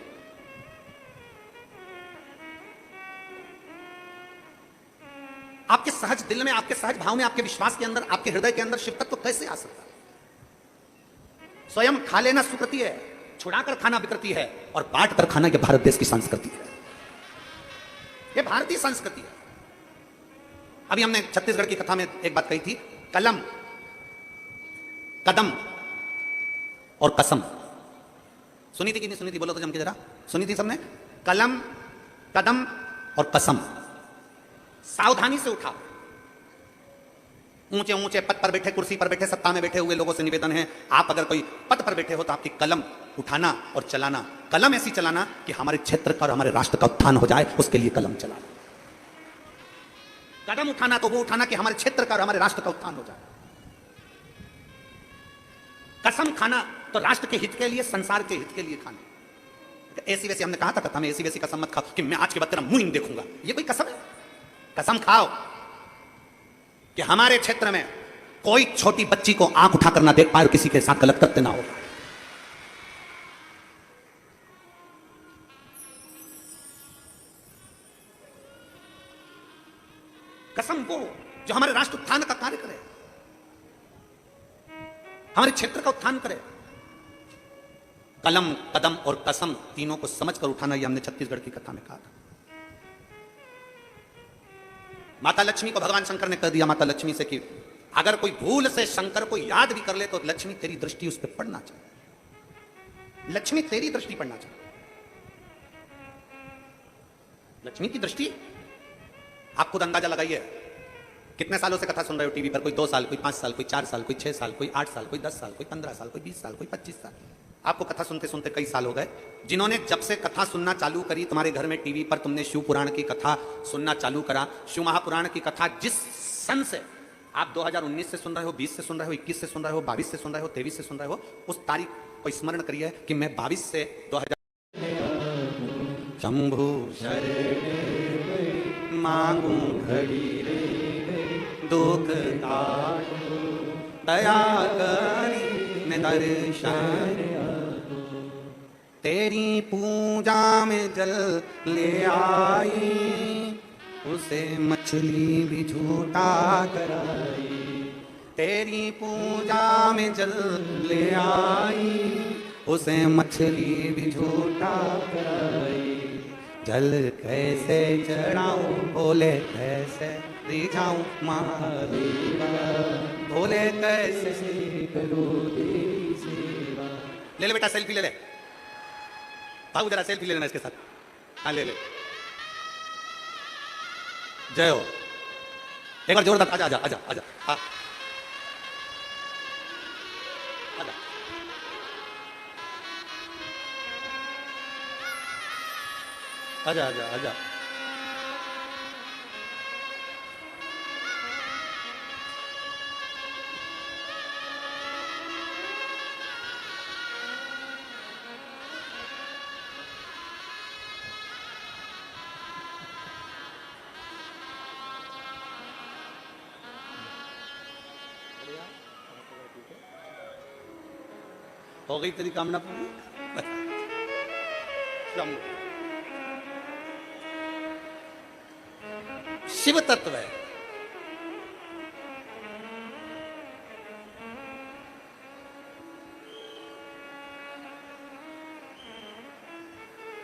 S1: आपके सहज दिल में, आपके सहज भाव में, आपके विश्वास के अंदर, आपके हृदय के अंदर शिव तत्व कैसे आ सकता है? स्वयं खा लेना सुकृति है, छुड़ाकर खाना विकृति है, और बांट कर खाना यह भारत देश की संस्कृति है, यह भारतीय संस्कृति है। अभी हमने छत्तीसगढ़ की कथा में एक बात कही थी, कलम, कदम और कसम। सुनी थी कि नहीं सुनी थी? बोलो तो जम के जरा। सुनी थी सबने? कलम, कदम और कसम। सावधानी से उठाओ। ऊंचे ऊंचे पद पर बैठे, कुर्सी पर बैठे, सत्ता में बैठे हुए लोगों से निवेदन है, आप अगर कोई पद पर बैठे हो तो आपकी कलम उठाना और चलाना। कलम ऐसी चलाना कि हमारे क्षेत्र का और हमारे राष्ट्र का उत्थान हो जाए, उसके लिए कलम चलाना। कदम उठाना तो वो उठाना कि हमारे क्षेत्र का और हमारे राष्ट्र का उत्थान हो जाए। कसम खाना तो राष्ट्र के हित के लिए, संसार के हित के लिए खाना। ऐसी वैसी हमने कहा था कथा में, ऐसी वैसी कसम मत खाओ कि मैं आज के बाद तेरा मुंह नहीं देखूंगा, ये कोई कसम है? कसम खाओ कि हमारे क्षेत्र में कोई छोटी बच्ची को आंख उठाकर ना देख पाए और किसी के साथ गलत करते ना हो। कसम वो जो हमारे राष्ट्र उत्थान का कार्य करे, हमारे क्षेत्र का उत्थान करे, कलम, कदम और कसम तीनों को समझ कर उठाना, यह हमने छत्तीसगढ़ की कथा में कहा था। माता लक्ष्मी को भगवान शंकर ने कह दिया माता लक्ष्मी से कि अगर कोई भूल से शंकर को याद भी कर ले तो लक्ष्मी तेरी दृष्टि उस पर पड़ना चाहिए, लक्ष्मी तेरी दृष्टि पड़ना चाहिए। लक्ष्मी की दृष्टि आप खुद अंदाजा लगाइए। कितने सालों से कथा सुन रहे हो टीवी पर? कोई 2 साल, कोई 5 साल, कोई 4 साल, कोई 6 साल, कोई 8 साल, कोई 10 साल, कोई 15 साल, कोई 20 साल, कोई 25 साल। आपको कथा सुनते सुनते कई साल हो गए। जिन्होंने जब से कथा सुनना चालू करी, तुम्हारे घर में टीवी पर तुमने शिव पुराण की कथा सुनना चालू करा, शिव महापुराण की कथा जिस सन से आप 2019 से सुन रहे हो, 20 से सुन रहे हो, 21 से सुन रहे हो, 22 से सुन रहे हो, 23 से सुन रहे हो, उस तारीख को स्मरण करिए कि मैं 22 से 2000 शंभु मांगू घड़ी रे दुख काटू दया करी ने दर्शन, तेरी पूजा में जल ले आई, उसे मछली भी झूठा कराई। तेरी पूजा में जल ले आई, उसे मछली भी झूठा कराई। जल कैसे चढ़ाऊं बोले कैसे रिझाऊं महादेवा, बोले कैसे करूं तेरी सेवा। ले ले बेटा सेल्फी ले ले, बाबू जरा सेल्फी ले लेना इसके साथ। हाँ ले ले, जय हो। एक बार जोरदार आजा आजा आजा आजा, हाँ आजा। आजा आजा आजा। हो गई तेरी कामना पूरी। शिव तत्व है।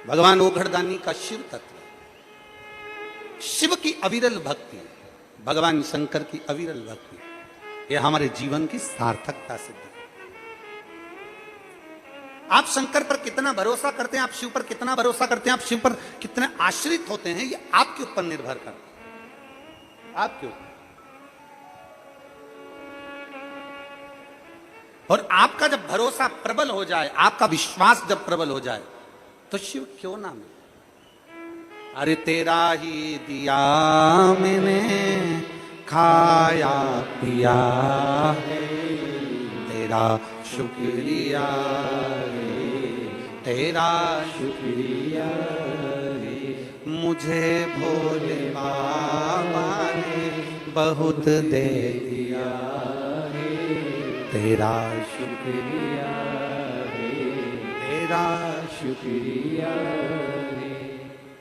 S1: भगवान ओघड़दानी का शिव तत्व है। शिव की अविरल भक्ति, भगवान शंकर की अविरल भक्ति, यह हमारे जीवन की सार्थकता सिद्ध है। आप शंकर पर कितना भरोसा करते हैं, आप शिव पर कितना भरोसा करते हैं, आप शिव पर कितने आश्रित होते हैं, ये आपके ऊपर निर्भर करता है, आपके ऊपर। और आपका जब भरोसा प्रबल हो जाए, आपका विश्वास जब प्रबल हो जाए, तो शिव क्यों ना मिले। अरे तेरा ही दिया मैंने खाया पिया है, तेरा शुक्रिया रे, तेरा शुक्रिया रे, मुझे भोले बाबा ने बहुत दे दिया रे, तेरा शुक्रिया रे, तेरा शुक्रिया रे।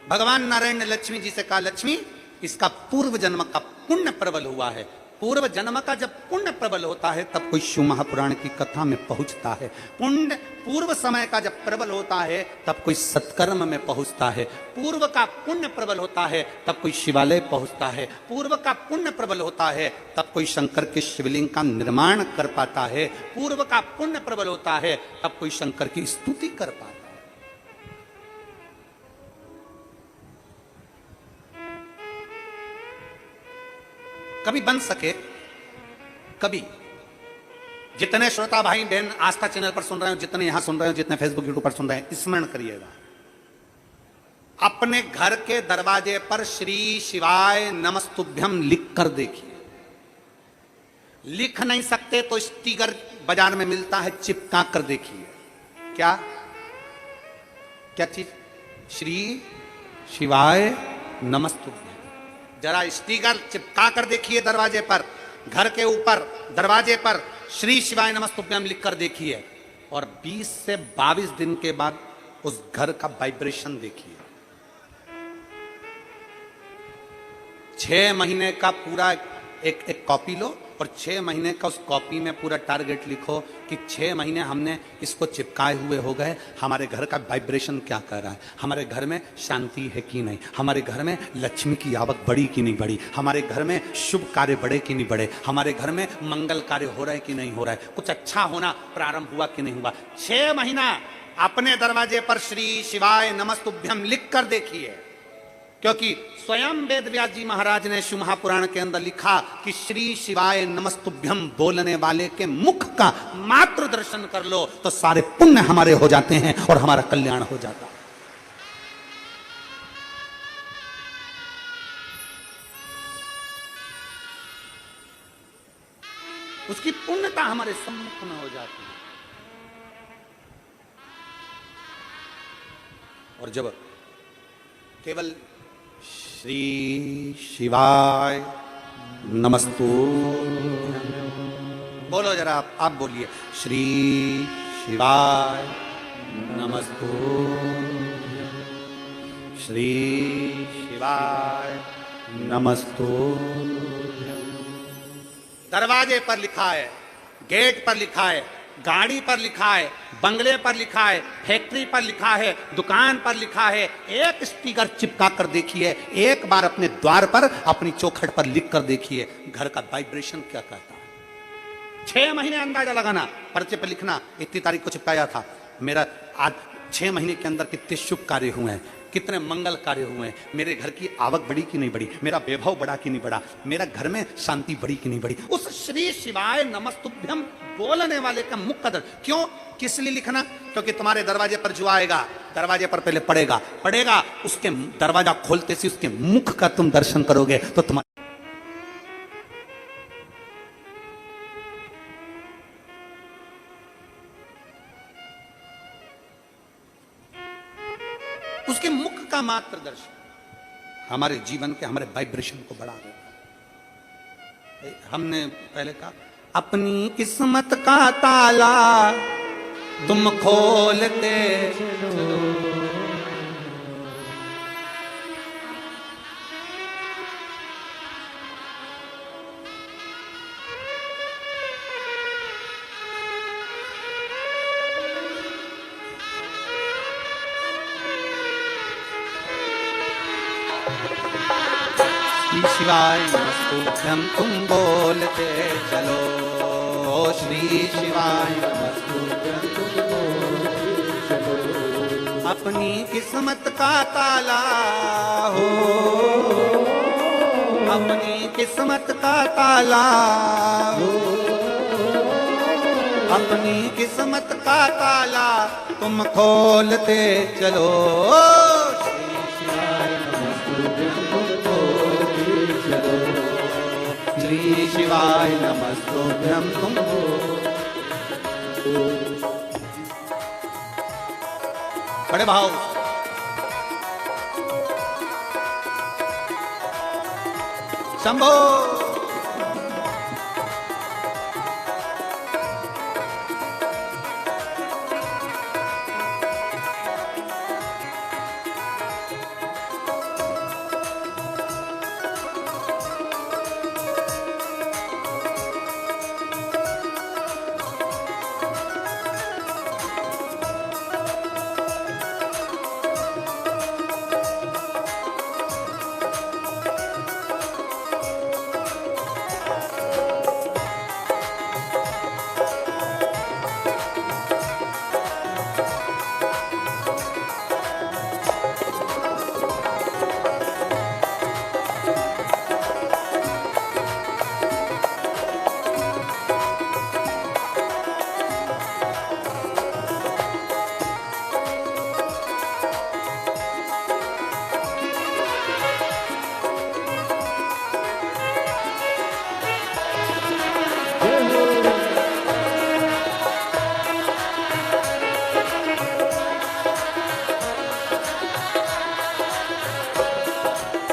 S1: भगवान नारायण ने लक्ष्मी जी से कहा, लक्ष्मी इसका पूर्व जन्म का पुण्य प्रबल हुआ है। पूर्व जन्म का जब पुण्य प्रबल होता है तब कोई शिव महापुराण की कथा में पहुंचता है। पुण्य पूर्व समय का जब प्रबल होता है तब कोई सत्कर्म में पहुंचता है। पूर्व का पुण्य प्रबल होता है तब कोई शिवालय पहुंचता है। पूर्व का पुण्य प्रबल होता है तब कोई शंकर के शिवलिंग का निर्माण कर पाता है। पूर्व का पुण्य प्रबल होता है तब कोई शंकर की स्तुति कर पाता है। कभी बन सके, कभी जितने श्रोता भाई बहन आस्था चैनल पर सुन रहे हो, जितने यहां सुन रहे हो, जितने फेसबुक यूट्यूब पर सुन रहे हैं, स्मरण करिएगा, अपने घर के दरवाजे पर श्री शिवाय नमस्तुभ्यम लिख कर देखिए। लिख नहीं सकते तो स्टिकर बाजार में मिलता है, चिपका कर देखिए। क्या क्या चीज? श्री शिवाय नमस्तुभ्यम। जरा स्टिकर चिपका कर देखिए दरवाजे पर, घर के ऊपर दरवाजे पर श्री शिवाय नमस्तुभ्यम लिख कर देखिए, और 20 से 22 दिन के बाद उस घर का वाइब्रेशन देखिए। 6 महीने का पूरा एक कॉपी लो, और 6 महीने का उस कॉपी में पूरा टारगेट लिखो कि 6 महीने हमने इसको चिपकाए हुए हो गए, हमारे घर का वाइब्रेशन क्या कर रहा है, हमारे घर में शांति है कि नहीं, हमारे घर में लक्ष्मी की आवक बढ़ी कि नहीं बढ़ी, हमारे घर में शुभ कार्य बढ़े कि नहीं बढ़े, हमारे घर में मंगल कार्य हो रहा है कि नहीं हो रहा है, कुछ अच्छा होना प्रारंभ हुआ कि नहीं हुआ। 6 महीना अपने दरवाजे पर श्री शिवाय नमस्तुभ्यम लिख कर देखिए, क्योंकि स्वयं वेद व्यास जी महाराज ने शिव महापुराण के अंदर लिखा कि श्री शिवाय नमस्तुभ्यम बोलने वाले के मुख का मात्र दर्शन कर लो तो सारे पुण्य हमारे हो जाते हैं और हमारा कल्याण हो जाता है। उसकी पुण्यता हमारे सम्मुख में हो जाती है। और जब केवल श्री शिवाय नमस्तु बोलो जरा, आप बोलिए, श्री शिवाय नमस्तु, श्री शिवाय नमस्तु। दरवाजे पर लिखा है, गेट पर लिखा है, गाड़ी पर लिखा है, बंगले पर लिखा है, फैक्ट्री पर लिखा है, दुकान पर लिखा है, एक स्टिकर चिपका कर देखिए, एक बार अपने द्वार पर अपनी चौखट पर लिख कर देखिए, घर का वाइब्रेशन क्या कहता है। 6 महीने अंदाजा लगाना, पर्चे पर लिखना, इतनी तारीख को चिपकाया था, मेरा आज 6 महीने के अंदर कितने शुभ कार्य हुए हैं, कितने मंगल कार्य हुए हैं, मेरे घर की आवक बढ़ी कि नहीं बढ़ी, मेरा वैभव बढ़ा कि नहीं बढ़ा, मेरा घर में शांति बढ़ी कि नहीं बढ़ी। उस श्री शिवाय नमस्तुभ्यम बोलने वाले का मुख का दर्शन क्यों, किस लिए लिखना, क्योंकि तुम्हारे दरवाजे पर जो आएगा, दरवाजे पर पहले पड़ेगा, उसके दरवाजा खोलते से उसके मुख का तुम दर्शन करोगे तो तुम्हारे उसके मुख का मात्र दर्शन हमारे जीवन के, हमारे वाइब्रेशन को बढ़ा देता है। हमने पहले कहा, अपनी किस्मत का ताला तुम खोलते श्री शिवाय नमस्तुभ्यम तुम बोलते चलो, श्री शिवाय नमस्तुभ्यम तुम बोलते चलो, अपनी किस्मत का ताला हो, अपनी किस्मत का ताला हो, अपनी किस्मत का ताला तुम खोलते चलो, श्री शिवाय नमस्तुभ्यम तुम। बड़े भाव शंभो।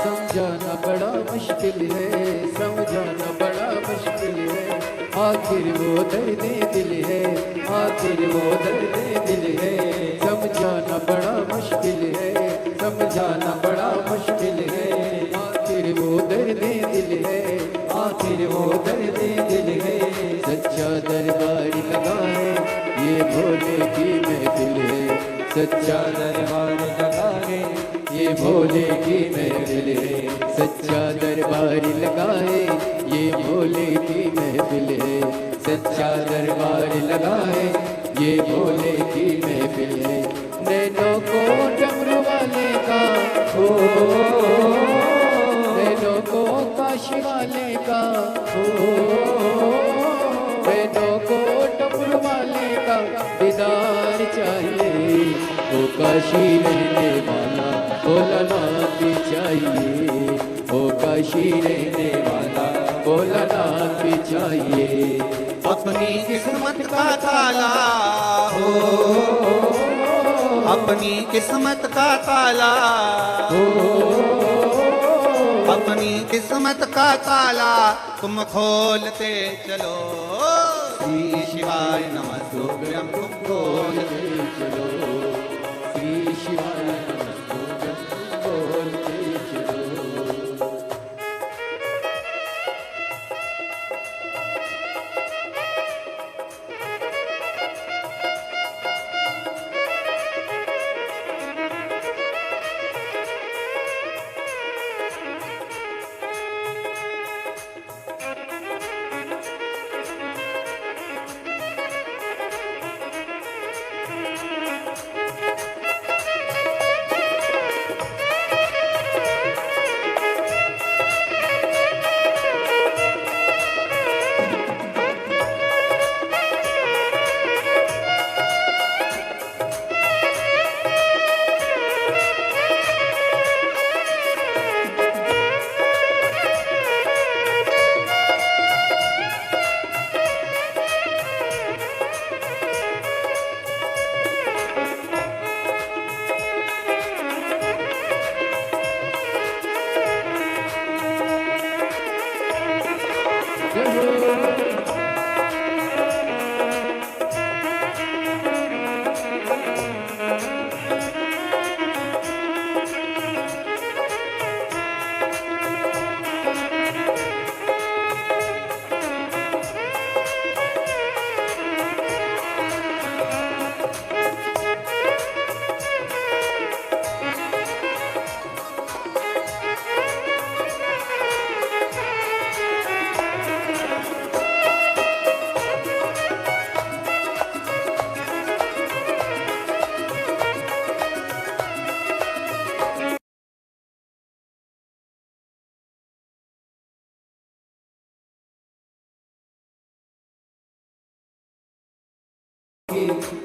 S2: समझाना बड़ा मुश्किल है, समझाना बड़ा मुश्किल है, आखिर वो दर्द दिल है, आखिर वो दर्द दिल है, समझाना बड़ा मुश्किल है, समझाना बड़ा मुश्किल है, आखिर वो दर्द दिल है, आखिर वो दर्द दिल भोले की महफिल है, सच्चा दरबार लगाए, ये भोले की महफिल है, सच्चा दरबार लगाए, ये भोले की महफिल है, सच्चा दरबार लगाए, ये भोले की महफिल है। नैनों को डमरू वाले का हो, नैनों को काशी वाले का हो, नैनों को डमरू वाले का दीदार चाहिए, वो काशी रहने वाला भोलानाथ भी चाहिए, वो काशी रहने वाला भोलानाथ भी चाहिए।
S1: अपनी किस्मत का ताला हो, अपनी किस्मत का ताला हो, अपनी किस्मत का ताला तुम खोलते चलो। श्री शिवाय नमस्तुभ्यं, तुम खोलते
S2: चलो, श्री शिवाय नमस्तुभ्यं, बोलते चलो।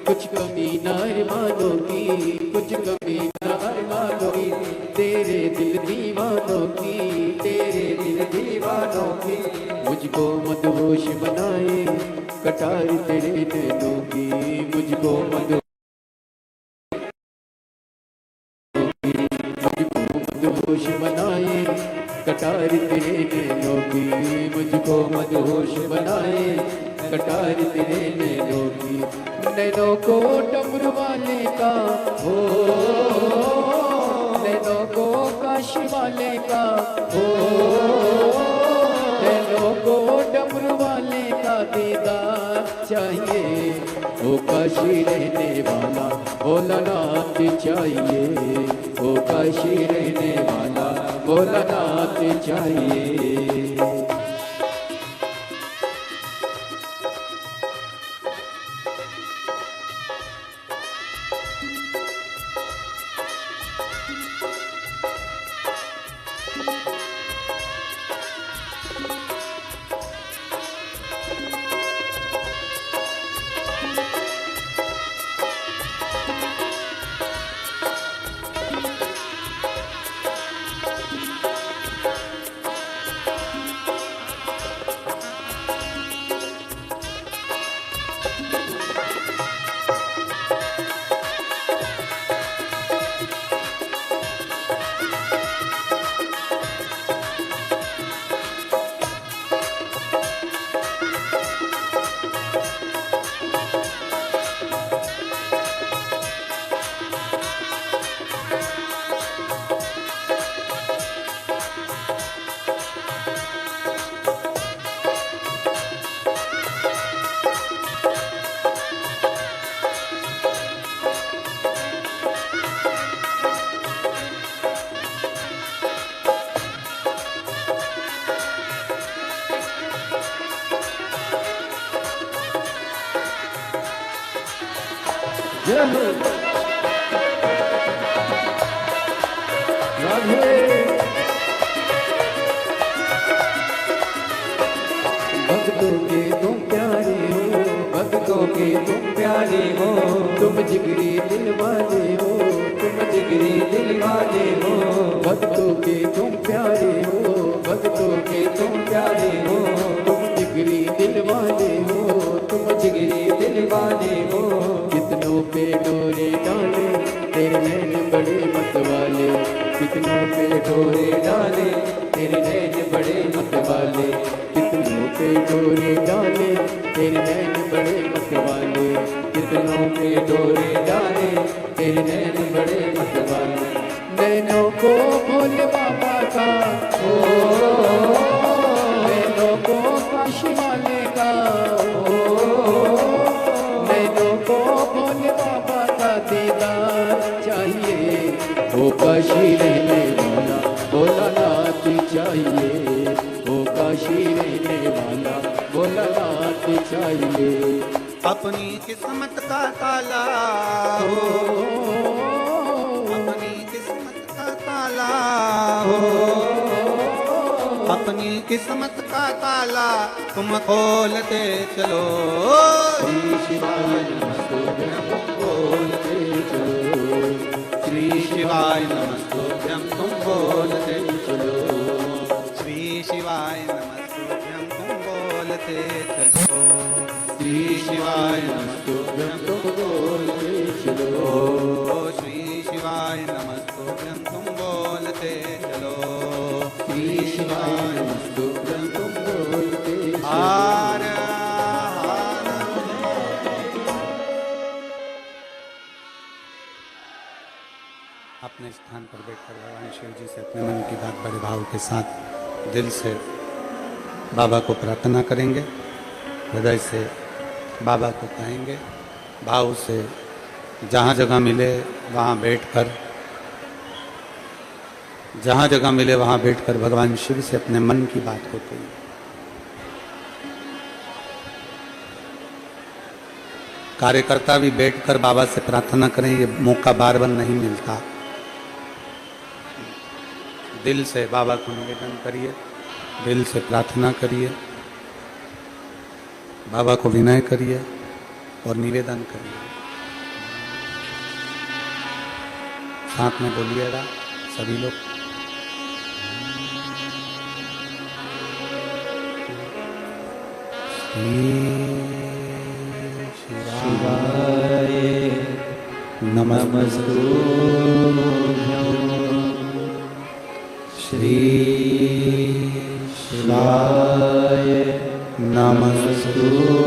S2: कुछ कमी नार मानो की, कुछ कमी नार मानो की, तेरे दिल दीवानों की, तेरे दिल दीवानों की। मुझको मदहोश बनाए कटार तेरे नैनों की, मुझको मदहोश बनाए कटार तेरे नैनों की, मुझको मदहोश बनाए कटार तेरे नैनों की। नैनों को डमरू वाले का हो, नैनों को काशी वाले का हो, नैनों को डमरू वाले का दीदार चाहिए, वो काशी रहने वाला भोलानाथ चाहिए, वो काशी रहने वाला भोलानाथ चाहिए। जय हो राधे। भक्तों के तुम प्यारे हो, भक्तों के तुम प्यारे हो, तुम जिगरी दिल वाले हो, तुम जिगरी दिल वाले हो। भक्तों के तुम प्यारे हो, भक्तों के तुम प्यारे हो, तुम जिगरी दिल वाले हो, तुम जिगरी दिल वाले हो। कितनों पे डोरे डाले तेरे नैन बड़े मत वाले, कितनों पे डोरे डाले तेरे नैन बड़े मत वाले, कितनों पे डोरे डाले तेरे नैन बड़े मत वाले, कितनों पे डोरे डाले तेरे नैन बड़े मत वाले। नैनों को भोले बाबा का ओ, नैनों को काशी वाले का ओ, नैनों को भोले बाबा का दीदार चाहिए। वो काशी रहने वाला भोलानाथ चाहिए, वो काशी रहने वाला भोलानाथ चाहिए।
S1: अपनी किस्मत का ताला हो, अपनी किस्मत का ताला हो, अपनी किस्मत का ताला तुम खोलते चलो।
S2: श्री शिवाय नमस्तुभ्यं बोलते चलो,
S1: श्री शिवाय नमस्तुभ्यं तुम बोलते चलो, श्री शिवाय नमस्तुभ्यं तुम बोलते चलो, श्री शिवाय नमस्तुभ्यं तुम बोलते चलो, श्री शिवाय नमस्तुभ्यं तुम बोलते चलो, श्री शिवाय नमस्तुभ्यं तुम बोलते चलो। हार हार। अपने स्थान पर बैठकर भगवान शिव जी से अपने मन की बात बड़े भाव के साथ दिल से बाबा को प्रार्थना करेंगे, हृदय से बाबा को कहेंगे, भाव से जहाँ जगह मिले वहाँ बैठकर, जहाँ जगह मिले वहाँ बैठकर भगवान शिव से अपने मन की बात को कहेंगे। कार्यकर्ता भी बैठकर बाबा से प्रार्थना करें, ये मौका बार बार नहीं मिलता। दिल से बाबा को निवेदन करिए, दिल से प्रार्थना करिए, बाबा को विनय करिए और निवेदन करिए। साथ में बोलिएगा सभी लोग।
S2: शिवाय नमस्तुभ्यं, श्री शिवाय नमस्तुभ्यं,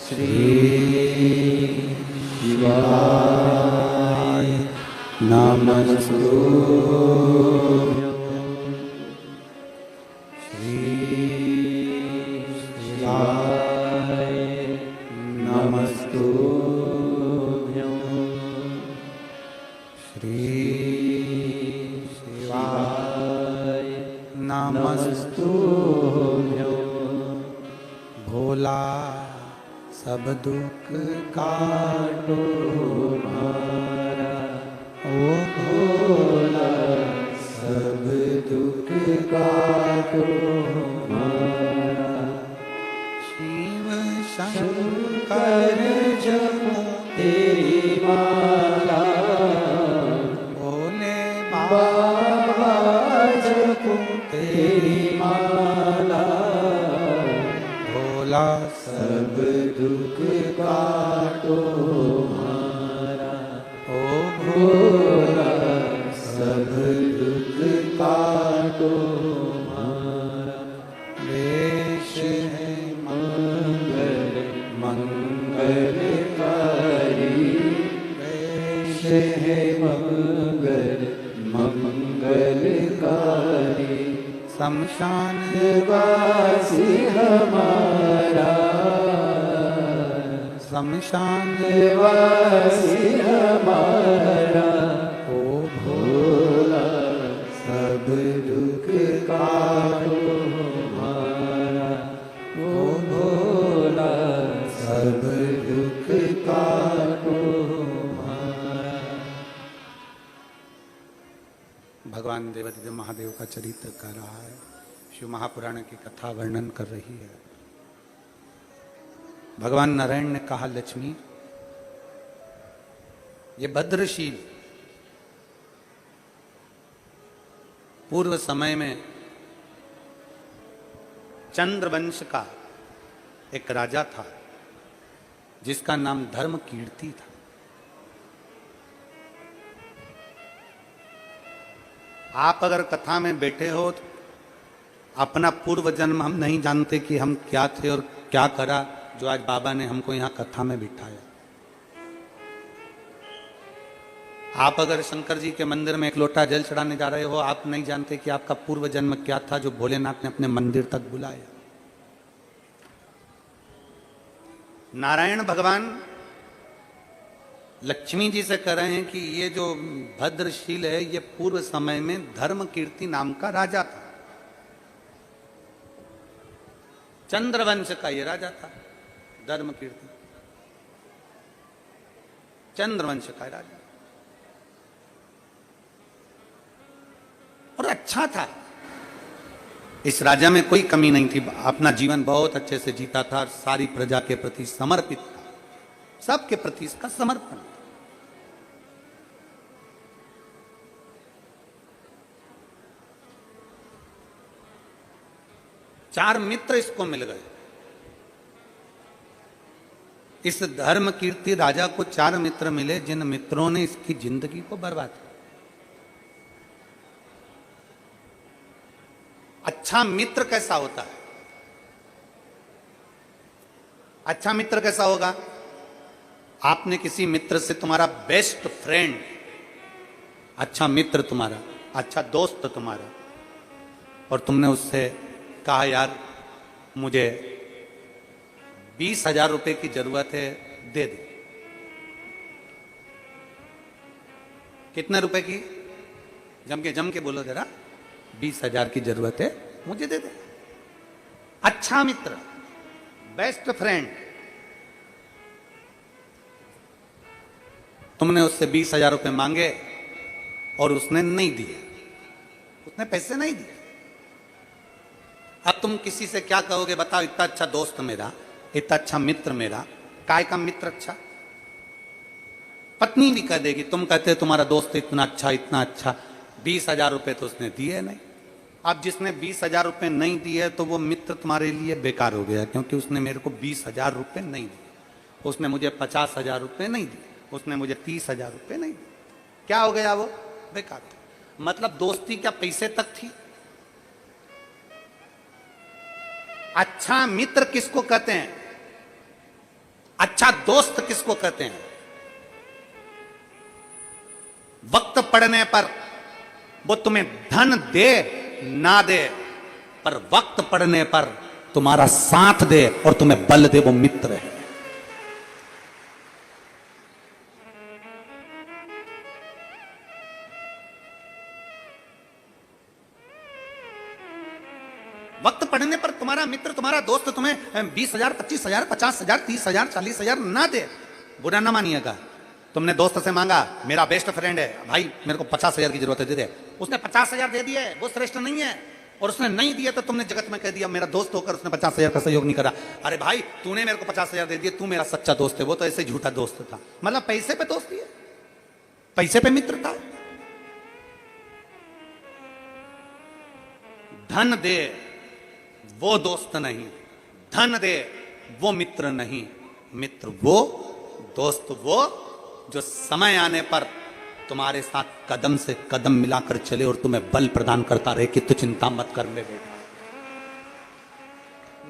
S2: श्री शिवाय नमस्तुभ्यं, श्री शिवाय नमस्तुभ्यं,
S1: श्री शिवाय नमस्तुभ्यं। भोला सब दुख काटो हमारा, ओ
S2: भोला सब दुख काटो हमारा।
S1: शिव शंकर
S2: जपो तेरी माला,
S1: भोले
S2: बाबा जपो तेरी माला।
S1: भोला
S2: सब दुख काटो हमारा,
S1: ओ
S2: भोला सब दुख काटो हमारा।
S1: वेश है
S2: मंगल मंगलकारी, वेश है मंगल मंगलकारी।
S1: शमशान
S2: वासी हमारा,
S1: शमशान
S2: वासी हमारा।
S1: ओ
S2: भोला सब दुख काटो हमारा, ओ भोला सब सब दुख काटो हमारा।
S1: भगवान देवादिदेव महादेव का चरित्र कर रहा है, शिव महापुराण की कथा वर्णन कर रही है। भगवान नारायण ने कहा, लक्ष्मी ये भद्रशील पूर्व समय में चंद्रवंश का एक राजा था जिसका नाम धर्म कीर्ति था। आप अगर कथा में बैठे हो तो अपना पूर्व जन्म हम नहीं जानते कि हम क्या थे और क्या करा जो आज बाबा ने हमको यहां कथा में बिठाया। आप अगर शंकर जी के मंदिर में एक लोटा जल चढ़ाने जा रहे हो, आप नहीं जानते कि आपका पूर्व जन्म क्या था जो भोलेनाथ ने अपने मंदिर तक बुलाया। नारायण भगवान लक्ष्मी जी से कह रहे हैं कि ये जो भद्रशील है ये पूर्व समय में धर्म कीर्ति नाम का राजा था, चंद्रवंश का ये राजा था। धर्म कीर्ति चंद्रवंश का राजा, और अच्छा था। इस राजा में कोई कमी नहीं थी, अपना जीवन बहुत अच्छे से जीता था और सारी प्रजा के प्रति समर्पित था, सबके प्रति इसका समर्पण था। चार मित्र इसको मिल गए। इस धर्म कीर्ति राजा को चार मित्र मिले जिन मित्रों ने इसकी जिंदगी को बर्बाद किया। अच्छा मित्र कैसा होता है? अच्छा मित्र कैसा होगा? आपने किसी मित्र से, तुम्हारा बेस्ट फ्रेंड, अच्छा मित्र तुम्हारा, अच्छा दोस्त तुम्हारा, और तुमने उससे कहा, यार मुझे 20,000 रुपए की जरूरत है, दे दे। कितने रुपए की? जम के बोलो जरा। 20,000 की जरूरत है, मुझे दे दे। अच्छा मित्र, बेस्ट फ्रेंड, तुमने उससे 20,000 रुपए मांगे और उसने नहीं दिए, उसने पैसे नहीं दिए। अब तुम किसी से क्या कहोगे? बताओ, इतना अच्छा दोस्त मेरा, इतना अच्छा मित्र मेरा, काय का मित्र अच्छा? पत्नी भी कह देगी, तुम कहते तुम्हारा दोस्त इतना अच्छा, 20,000 रुपए तो उसने दिए नहीं। अब जिसने 20,000 रुपए नहीं दिए तो वो मित्र तुम्हारे लिए बेकार हो गया, क्योंकि उसने मेरे को 20,000 रुपए नहीं दिए, उसने मुझे 50,000 रुपए नहीं दिए, उसने मुझे 30,000 रुपए नहीं दिए। क्या हो गया? वो बेकार हो गया। मतलब दोस्ती क्या पैसे तक थी? अच्छा मित्र किसको कहते हैं? अच्छा दोस्त किसको कहते हैं? वक्त पड़ने पर वो तुम्हें धन दे ना दे, पर वक्त पड़ने पर तुम्हारा साथ दे और तुम्हें बल दे, वो मित्र है। वक्त पड़ने पर तुम्हारा मित्र, तुम्हारा दोस्त तुम्हें 20,000, 25,000, 50,000, 30,000, 40,000 ना दे, बुरा ना मानिएगा। तुमने दोस्त से मांगा, मेरा बेस्ट फ्रेंड है भाई, मेरे को 50,000 की जरूरत है, दे दे। उसने 50,000 दे दिए, वो श्रेष्ठ नहीं है। और उसने नहीं दिया तो तुमने जगत में कह दिया, मेरा दोस्त होकर उसने 50,000 का सहयोग नहीं करा। अरे भाई, तूने मेरे को 50,000 दे दिए, तू मेरा सच्चा दोस्त है, वो तो ऐसे झूठा दोस्त था। मतलब पैसे पे दोस्ती है, पैसे पे मित्र था। धन दे वो दोस्त नहीं, धन दे वो मित्र नहीं। मित्र वो, दोस्त वो जो समय आने पर तुम्हारे साथ कदम से कदम मिलाकर चले और तुम्हें बल प्रदान करता रहे कि तू चिंता मत कर ले बेटा।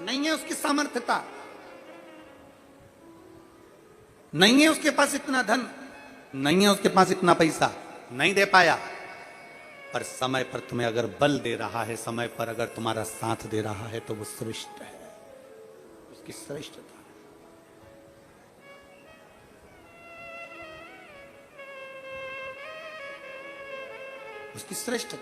S1: नहीं है उसकी सामर्थ्यता, नहीं है उसके पास इतना धन, नहीं है उसके पास इतना पैसा, नहीं दे पाया, पर समय पर तुम्हें अगर बल दे रहा है, समय पर अगर तुम्हारा साथ दे रहा है, तो वो श्रेष्ठ है, उसकी श्रेष्ठता। उसकी श्रेष्ठता।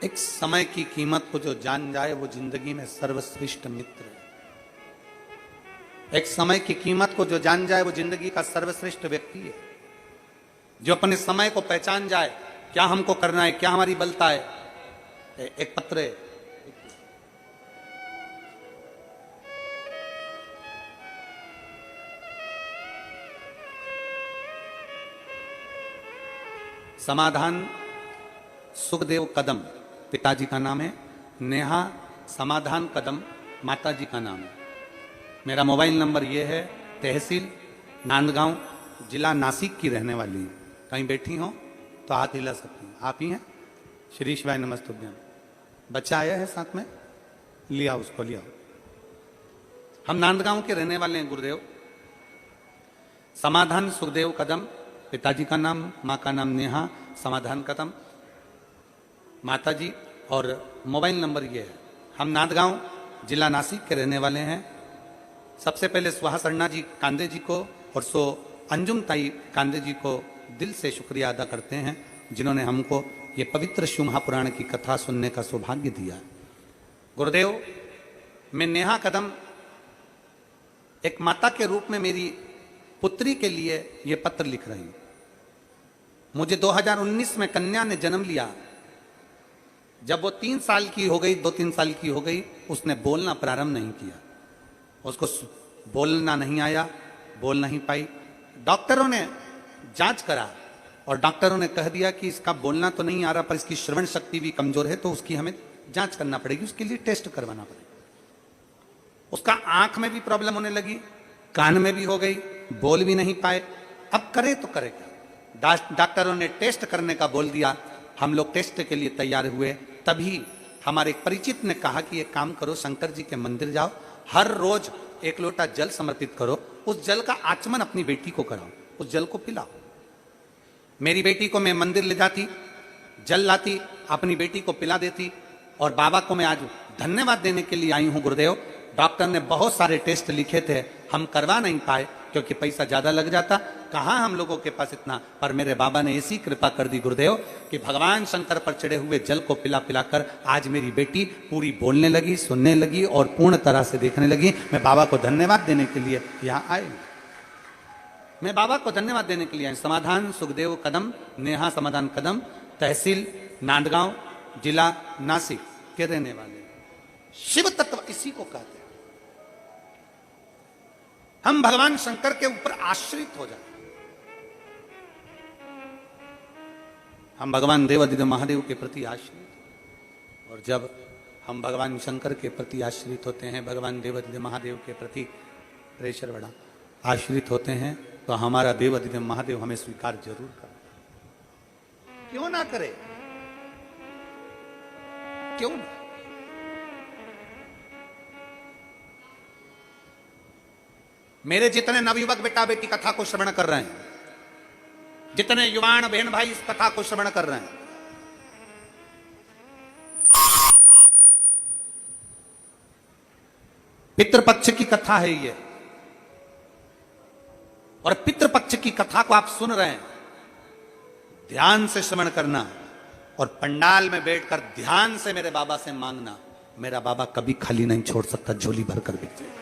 S1: एक समय की कीमत को जो जान जाए वो जिंदगी में सर्वश्रेष्ठ मित्र है। एक समय की कीमत को जो जान जाए वो जिंदगी का सर्वश्रेष्ठ व्यक्ति है। जो अपने समय को पहचान जाए, क्या हमको करना है, क्या हमारी बलता है। एक पत्र है, समाधान सुखदेव कदम पिताजी का नाम है, नेहा समाधान कदम माताजी का नाम है। मेरा मोबाइल नंबर ये है, तहसील नांदगांव, जिला नासिक की रहने वाली है। कहीं बैठी हो तो हाथ हिला सकती हैं। आप ही हैं? श्री शिवाय नमस्तुभ्यम। बच्चा आया है साथ में, लिया उसको, लिया। हम नांदगांव के रहने वाले हैं गुरुदेव। समाधान सुखदेव कदम पिताजी का नाम, माँ का नाम नेहा समाधान कदम माताजी, और मोबाइल नंबर ये है। हम नांदगांव जिला नासिक के रहने वाले हैं। सबसे पहले सुहासन्ना जी कांदे जी को और सो अंजुम ताई कांदे जी को दिल से शुक्रिया अदा करते हैं, जिन्होंने हमको ये पवित्र शिव महापुराण की कथा सुनने का सौभाग्य दिया। गुरुदेव, मैं नेहा कदम एक माता के रूप में मेरी पुत्री के लिए ये पत्र लिख रही हूं। मुझे 2019 में कन्या ने जन्म लिया। जब वो 3 साल की हो गई, 2-3 साल की हो गई, उसने बोलना प्रारंभ नहीं किया। उसको बोलना नहीं आया, बोल नहीं पाई। डॉक्टरों ने जांच करा और डॉक्टरों ने कह दिया कि इसका बोलना तो नहीं आ रहा, पर इसकी श्रवण शक्ति भी कमजोर है, तो उसकी हमें जांच करना पड़ेगी, उसके लिए टेस्ट करवाना पड़ेगा। उसका आंख में भी प्रॉब्लम होने लगी, कान में भी हो गई, बोल भी नहीं पाए। अब करे तो करे क्या? डॉक्टरों ने टेस्ट करने का बोल दिया। हम लोग टेस्ट के लिए तैयार हुए। तभी हमारे एक परिचित ने कहा कि एक काम करो, शंकर जी के मंदिर जाओ, हर रोज 1 लोटा जल समर्पित करो, उस जल का आचमन अपनी बेटी को कराओ, उस जल को पिलाओ। मेरी बेटी को मैं मंदिर ले जाती, जल लाती, अपनी बेटी को पिला देती। और बाबा को मैं आज धन्यवाद देने के लिए आई हूं गुरुदेव। डॉक्टर ने बहुत सारे टेस्ट लिखे थे, हम करवा नहीं पाए क्योंकि पैसा ज्यादा लग जाता। कहां हम लोगों के पास इतना, पर मेरे बाबा ने ऐसी कृपा कर दी गुरुदेव कि भगवान शंकर पर चढ़े हुए जल को पिला पिलाकर आज मेरी बेटी पूरी बोलने लगी, सुनने लगी और पूर्ण तरह से देखने लगी। मैं बाबा को धन्यवाद देने के लिए यहां आए। मैं बाबा को धन्यवाद देने के लिए आए। समाधान सुखदेव कदम, नेहा समाधान कदम, तहसील नांदगांव, जिला नासिक के रहने वाले। शिव तत्व इसी को कहते हैं। हम भगवान शंकर के ऊपर आश्रित हो जाते। हम भगवान देवादिदेव महादेव के प्रति आश्रित, और जब हम भगवान शंकर के प्रति आश्रित होते हैं, भगवान देवादिदेव महादेव के प्रति प्रेशर बढ़ा आश्रित होते हैं, तो हमारा देवादिदेव महादेव हमें स्वीकार जरूर कर। क्यों ना करे? क्यों ना? मेरे जितने नवयुवक बेटा बेटी कथा को श्रवण कर रहे हैं, जितने युवान बहन भाई इस कथा को श्रवण कर रहे हैं, पितृपक्ष की कथा है ये, और पितृपक्ष की कथा को आप सुन रहे हैं। ध्यान से श्रवण करना और पंडाल में बैठकर ध्यान से मेरे बाबा से मांगना। मेरा बाबा कभी खाली नहीं छोड़ सकता, झोली भरकर भेजे।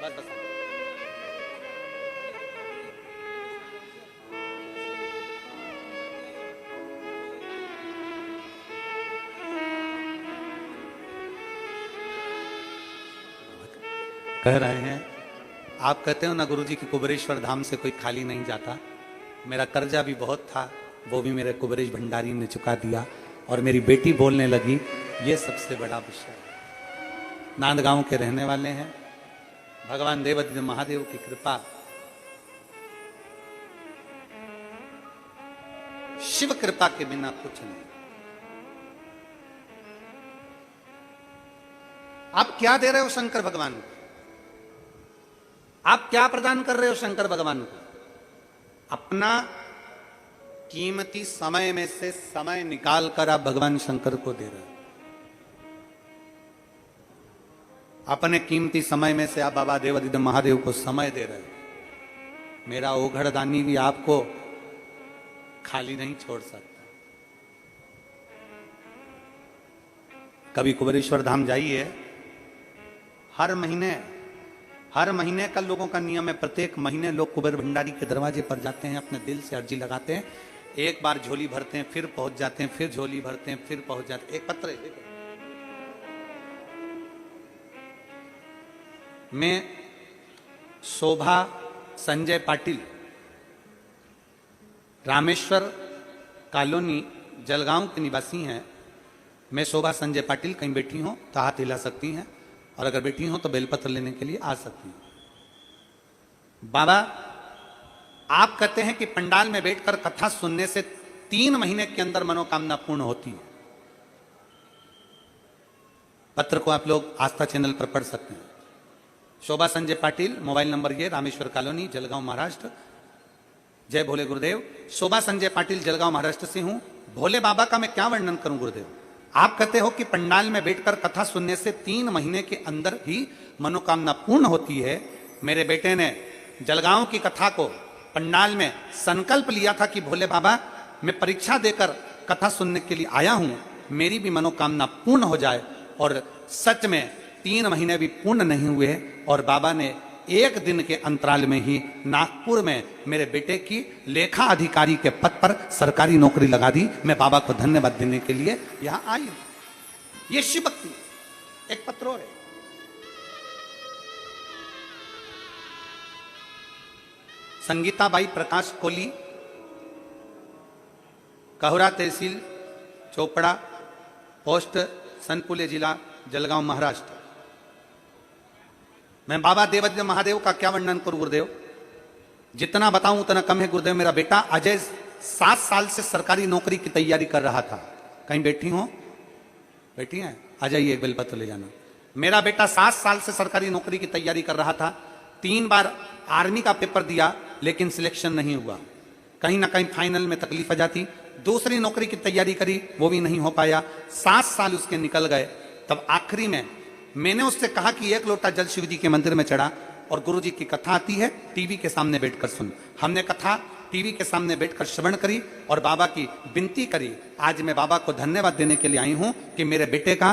S1: बस बस कह रहे हैं, आप कहते हो ना गुरुजी कि कुबेरेश्वर धाम से कोई खाली नहीं जाता। मेरा कर्जा भी बहुत था, वो भी मेरे कुबेरेश भंडारी ने चुका दिया, और मेरी बेटी बोलने लगी। ये सबसे बड़ा विषय है। नांदगांव के रहने वाले हैं। भगवान देवादिदेव महादेव की कृपा, शिव कृपा के बिना कुछ नहीं। आप क्या दे रहे हो शंकर भगवान को? आप क्या प्रदान कर रहे हो शंकर भगवान को? अपना कीमती समय में से समय निकाल कर आप भगवान शंकर को दे रहे हो। अपने कीमती समय में से आप बाबा देवादिदेव महादेव को समय दे रहे हो। मेरा ओघड़दानी भी आपको खाली नहीं छोड़ सकता। कभी कुबेरेश्वर धाम जाइए, हर महीने का लोगों का नियम है, प्रत्येक महीने लोग कुबेर भंडारी के दरवाजे पर जाते हैं, अपने दिल से अर्जी लगाते हैं, एक बार झोली भरते हैं, फिर पहुंच जाते हैं, फिर झोली भरते हैं, फिर पहुंच जाते हैं। एक पत्र है, मैं शोभा संजय पाटिल, रामेश्वर कॉलोनी जलगांव के निवासी हैं। मैं शोभा संजय पाटिल, कहीं बैठी हो तो हाथ हिला सकती हैं, और अगर बैठी हो तो बेलपत्र लेने के लिए आ सकती हैं। बाबा, आप कहते हैं कि पंडाल में बैठकर कथा सुनने से 3 महीने के अंदर मनोकामना पूर्ण होती है। पत्र को आप लोग आस्था चैनल पर पढ़ सकते हैं। शोभा संजय पाटिल, मोबाइल नंबर ये, रामेश्वर कॉलोनी जलगांव महाराष्ट्र। जय भोले गुरुदेव। शोभा संजय पाटिल, जलगांव महाराष्ट्र से हूं। भोले बाबा का मैं क्या वर्णन करूं गुरुदेव? आप कहते हो कि पंडाल में बैठकर कथा सुनने से 3 महीने के अंदर ही मनोकामना पूर्ण होती है। मेरे बेटे ने जलगांव की कथा को पंडाल में संकल्प लिया था कि भोले बाबा, मैं परीक्षा देकर कथा सुनने के लिए आया हूं, मेरी भी मनोकामना पूर्ण हो जाए। और सच में 3 महीने भी पूर्ण नहीं हुए, और बाबा ने 1 दिन के अंतराल में ही नागपुर में मेरे बेटे की लेखा अधिकारी के पद पर सरकारी नौकरी लगा दी। मैं बाबा को धन्यवाद देने के लिए यहां आई हूं। ये शिव भक्ति। एक पत्र और है, संगीताबाई प्रकाश कोली, कहुरा तहसील चोपड़ा, पोस्ट सनपुले, जिला जलगांव महाराष्ट्र। मैं बाबा देवादिदेव महादेव का क्या वर्णन करूं गुरुदेव? जितना बताऊं उतना कम है गुरुदेव। मेरा बेटा अजय 7 साल से सरकारी नौकरी की तैयारी कर रहा था। कहीं बैठी हो? बैठी हैं? आ जाइए, एक बेलपत्र ले जाना। मेरा बेटा 7 साल से सरकारी नौकरी की तैयारी कर रहा था। 3 बार आर्मी का पेपर दिया, लेकिन सिलेक्शन नहीं हुआ। कहीं ना कहीं फाइनल में तकलीफ आ जाती। दूसरी नौकरी की तैयारी करी, वो भी नहीं हो पाया। 7 साल उसके निकल गए। तब आखिरी में मैंने उससे कहा कि 1 लोटा जल शिव जी के मंदिर में चढ़ा, और गुरु जी की कथा आती है, टीवी के सामने बैठकर सुन। हमने कथा टीवी के सामने बैठकर श्रवण करी और बाबा की विनती करी। आज मैं बाबा को धन्यवाद देने के लिए आई हूं कि मेरे बेटे का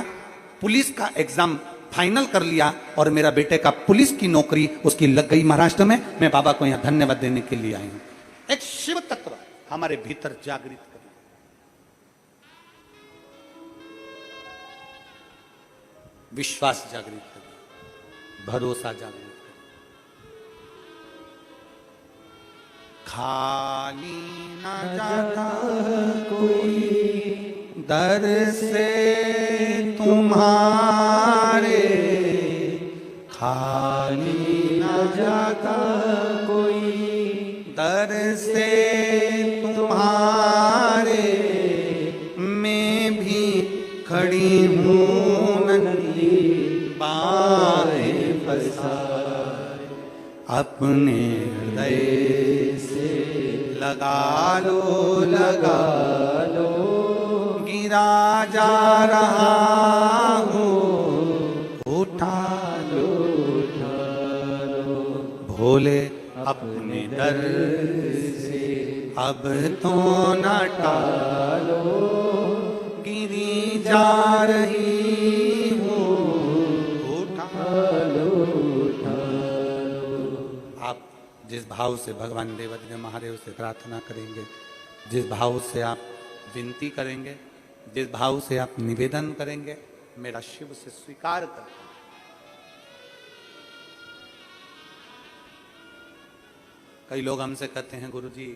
S1: पुलिस का एग्जाम फाइनल कर लिया, और मेरा बेटे का पुलिस की नौकरी उसकी लग गई महाराष्ट्र में। मैं बाबा को यहां धन्यवाद देने के लिए आई हूं। एक शिव तत्व हमारे भीतर जागृत करें। विश्वास जागृत करें, भरोसा जागृत करें। खाली न जाता कोई दर से तुम्हारे, खाली न जाता कोई दर से तुम्हारे, मैं भी खड़ी हूँ बाहें पसारे, अपने हृदय से लगा लो गिरा जा रहा हूँ, उठा लो भोले अपने दर से अब तो न टालो, गिरी जा रही हूँ, आप जिस भाव से भगवान देवादिदेव महादेव से प्रार्थना करेंगे, जिस भाव से आप विनती करेंगे, जिस भाव से आप निवेदन करेंगे, मेरा शिव से स्वीकार कर। कई लोग हमसे कहते हैं, गुरुजी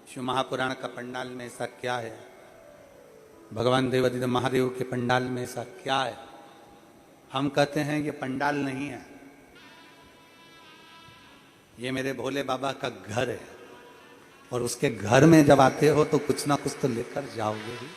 S1: शिव महापुराण का पंडाल में ऐसा क्या है, भगवान देवादिदेव महादेव के पंडाल में ऐसा क्या है? हम कहते हैं ये पंडाल नहीं है, ये मेरे भोले बाबा का घर है, और उसके घर में जब आते हो तो कुछ ना कुछ तो लेकर जाओगे ही।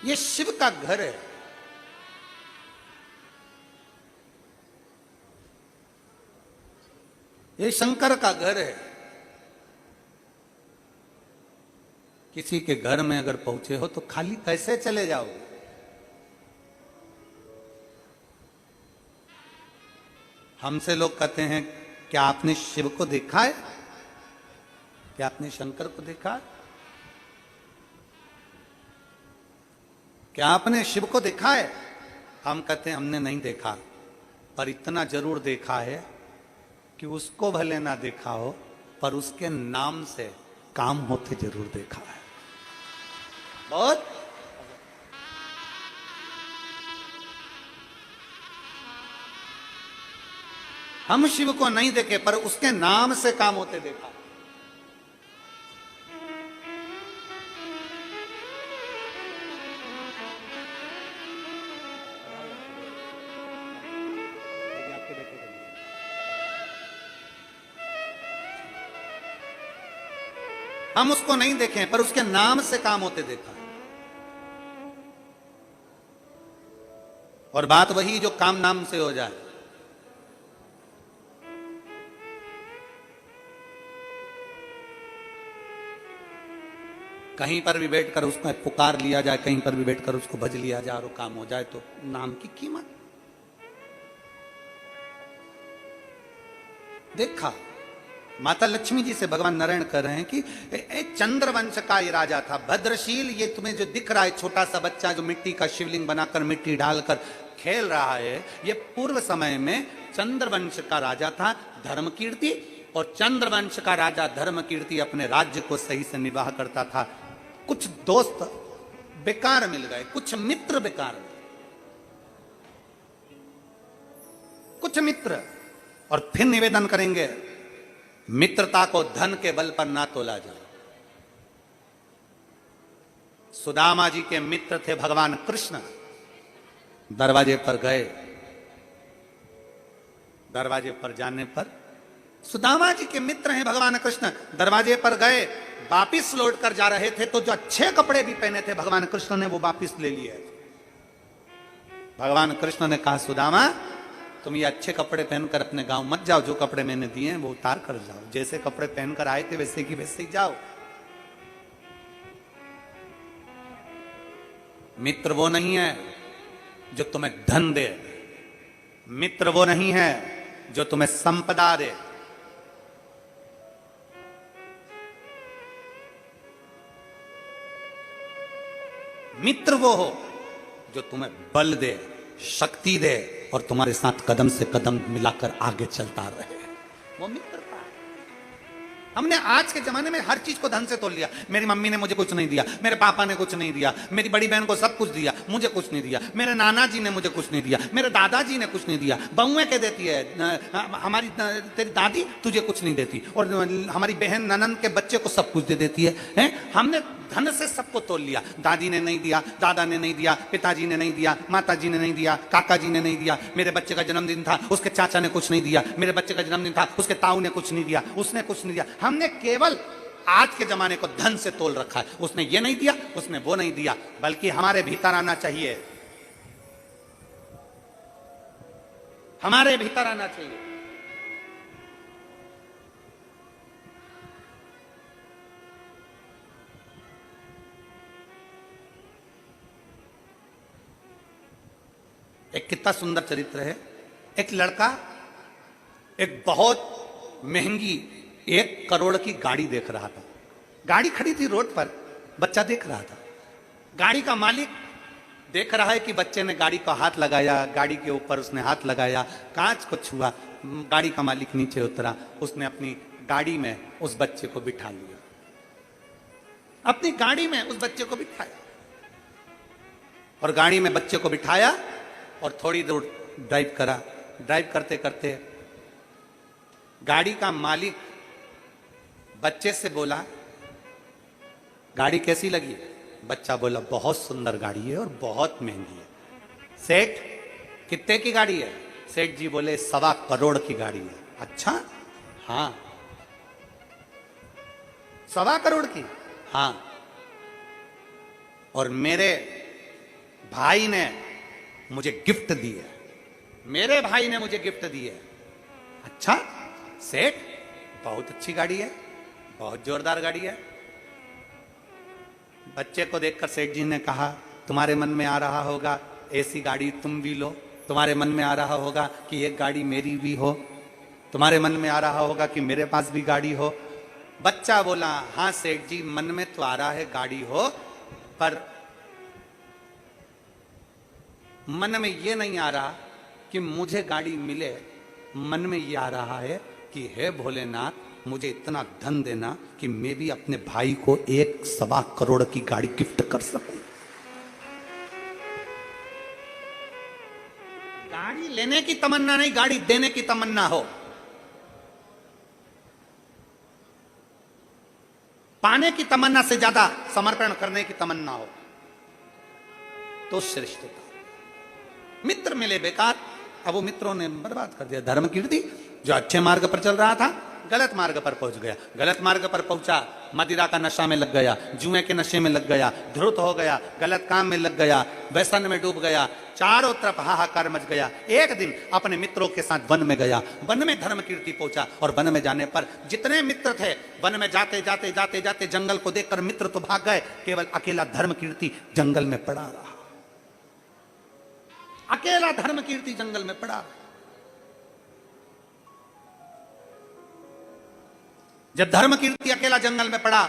S1: ये शिव का घर है। ये शंकर का घर है। किसी के घर में अगर पहुंचे हो तो खाली कैसे चले जाओगे? हमसे लोग कहते हैं, क्या आपने शिव को देखा है? क्या आपने शंकर को देखा है? क्या आपने शिव को देखा है? हम कहते हैं हमने नहीं देखा, पर इतना जरूर देखा है कि उसको भले ना देखा हो, पर उसके नाम से काम होते जरूर देखा है। बहुत हम शिव को नहीं देखे, पर उसके नाम से काम होते देखा। हम उसको नहीं देखे, पर उसके नाम से काम होते देखा। और बात वही जो काम नाम से हो जाए। कहीं पर भी बैठकर उसको पुकार लिया जाए, कहीं पर भी बैठकर उसको भज लिया जाए और काम हो जाए, तो नाम की कीमत देखा। माता लक्ष्मी जी से भगवान नारायण कह रहे हैं कि चंद्रवंश का ये राजा था भद्रशील। ये तुम्हें जो दिख रहा है छोटा सा बच्चा जो मिट्टी का शिवलिंग बनाकर मिट्टी डालकर खेल रहा है, ये पूर्व समय में चंद्रवंश का राजा था धर्मकीर्ति। और चंद्रवंश का राजा धर्मकीर्ति अपने राज्य को सही से निवाह करता था। कुछ दोस्त बेकार मिल गए, कुछ मित्र बेकार मिल गए, कुछ मित्र। और फिर निवेदन करेंगे, मित्रता को धन के बल पर ना तोला जाए। सुदामा जी के मित्र थे भगवान कृष्ण। दरवाजे पर गए, दरवाजे पर जाने पर सुदामा जी के मित्र हैं भगवान कृष्ण। दरवाजे पर गए, वापिस लौट कर जा रहे थे, तो जो अच्छे कपड़े भी पहने थे भगवान कृष्ण ने वो वापिस ले लिए। भगवान कृष्ण ने कहा, सुदामा तुम ये अच्छे कपड़े पहनकर अपने गांव मत जाओ, जो कपड़े मैंने दिए हैं वो उतार कर जाओ। जैसे कपड़े पहनकर आए थे वैसे की वैसे ही जाओ। मित्र वो नहीं है जो तुम्हें धन दे, मित्र वो नहीं है जो तुम्हें संपदा दे। मित्र वो हो जो तुम्हें बल दे, शक्ति दे और तुम्हारे साथ कदम से कदम मिलाकर आगे चलता रहे, वो मित्रता। हमने आज के जमाने में हर चीज को धन से तोल लिया। मेरी मम्मी ने मुझे कुछ नहीं दिया, मेरे पापा ने कुछ नहीं दिया, मेरी बड़ी बहन को सब कुछ दिया, मुझे कुछ नहीं दिया, मेरे नाना जी ने मुझे कुछ नहीं दिया, मेरे दादाजी ने कुछ नहीं दिया। बहुएं कह देती है, हमारी तेरी दादी तुझे कुछ नहीं देती, और हमारी बहन ननन के बच्चे को सब कुछ दे देती है। हमने धन से सबको तोल लिया। दादी ने नहीं दिया, दादा ने नहीं दिया, पिताजी ने नहीं दिया, माताजी ने नहीं दिया, काका जी ने नहीं दिया। मेरे बच्चे का जन्मदिन था, उसके चाचा ने कुछ नहीं दिया। मेरे बच्चे का जन्मदिन था, उसके ताऊ ने कुछ नहीं दिया, उसने कुछ नहीं दिया। हमने केवल आज के जमाने को धन से तोल रखा है। उसने ये नहीं दिया, उसने वो नहीं दिया, बल्कि हमारे भीतर आना चाहिए, हमारे भीतर आना चाहिए। एक कितना सुंदर चरित्र है। एक लड़का एक बहुत महंगी 1 करोड़ की गाड़ी देख रहा था। गाड़ी खड़ी थी रोड पर, बच्चा देख रहा था। गाड़ी का मालिक देख रहा है कि बच्चे ने गाड़ी को हाथ लगाया, गाड़ी के ऊपर उसने हाथ लगाया, कांच को छुआ। गाड़ी का मालिक नीचे उतरा, उसने अपनी गाड़ी में उस बच्चे को बिठा लिया, अपनी गाड़ी में उस बच्चे को बिठाया। और गाड़ी में बच्चे को बिठाया और थोड़ी दूर ड्राइव करा। ड्राइव करते करते गाड़ी का मालिक बच्चे से बोला, गाड़ी कैसी लगी? बच्चा बोला, बहुत सुंदर गाड़ी है और बहुत महंगी है। सेठ, कितने की गाड़ी है? सेठ जी बोले, 1.25 करोड़ की गाड़ी है। अच्छा, हाँ। 1.25 करोड़ की? हाँ। और मेरे भाई ने मुझे गिफ्ट दी है, मेरे भाई ने मुझे गिफ्ट दी है। अच्छा सेठ, बहुत अच्छी गाड़ी है, बहुत जोरदार गाड़ी है। बच्चे को देखकर सेठ जी ने कहा, तुम्हारे मन में आ रहा होगा ऐसी गाड़ी तुम भी लो, तुम्हारे मन में आ रहा होगा कि एक गाड़ी मेरी भी हो, तुम्हारे मन में आ रहा होगा कि मेरे पास भी गाड़ी हो। बच्चा बोला, हाँ सेठ जी, मन में तो आ रहा है गाड़ी हो, पर मन में ये नहीं आ रहा कि मुझे गाड़ी मिले। मन में ये आ रहा है कि हे भोलेनाथ, मुझे इतना धन देना कि मैं भी अपने भाई को 1.25 करोड़ की गाड़ी गिफ्ट कर सकूं। गाड़ी लेने की तमन्ना नहीं, गाड़ी देने की तमन्ना हो, पाने की तमन्ना से ज्यादा समर्पण करने की तमन्ना हो तो श्रेष्ठता। मित्र मिले बेकार, अब वो मित्रों ने बर्बाद कर दिया धर्म कीर्ति। जो अच्छे मार्ग पर चल रहा था गलत मार्ग पर पहुंच गया, गलत मार्ग पर पहुंचा, मदिरा का नशा में लग गया, जुए के नशे में लग गया, धृत हो गया, गलत काम में लग गया, व्यसन में डूब गया, चारों तरफ हाहाकार मच गया। एक दिन अपने मित्रों के साथ वन में गया, वन में धर्म कीर्ति पहुंचा, और वन में जाने पर जितने मित्र थे, वन में जाते जाते जाते जाते जंगल को देखकर मित्र तो भाग गए, केवल अकेला धर्म कीर्ति जंगल में पड़ा रहा। अकेला धर्म कीर्ति जंगल में पड़ा। जब धर्म कीर्ति अकेला जंगल में पड़ा,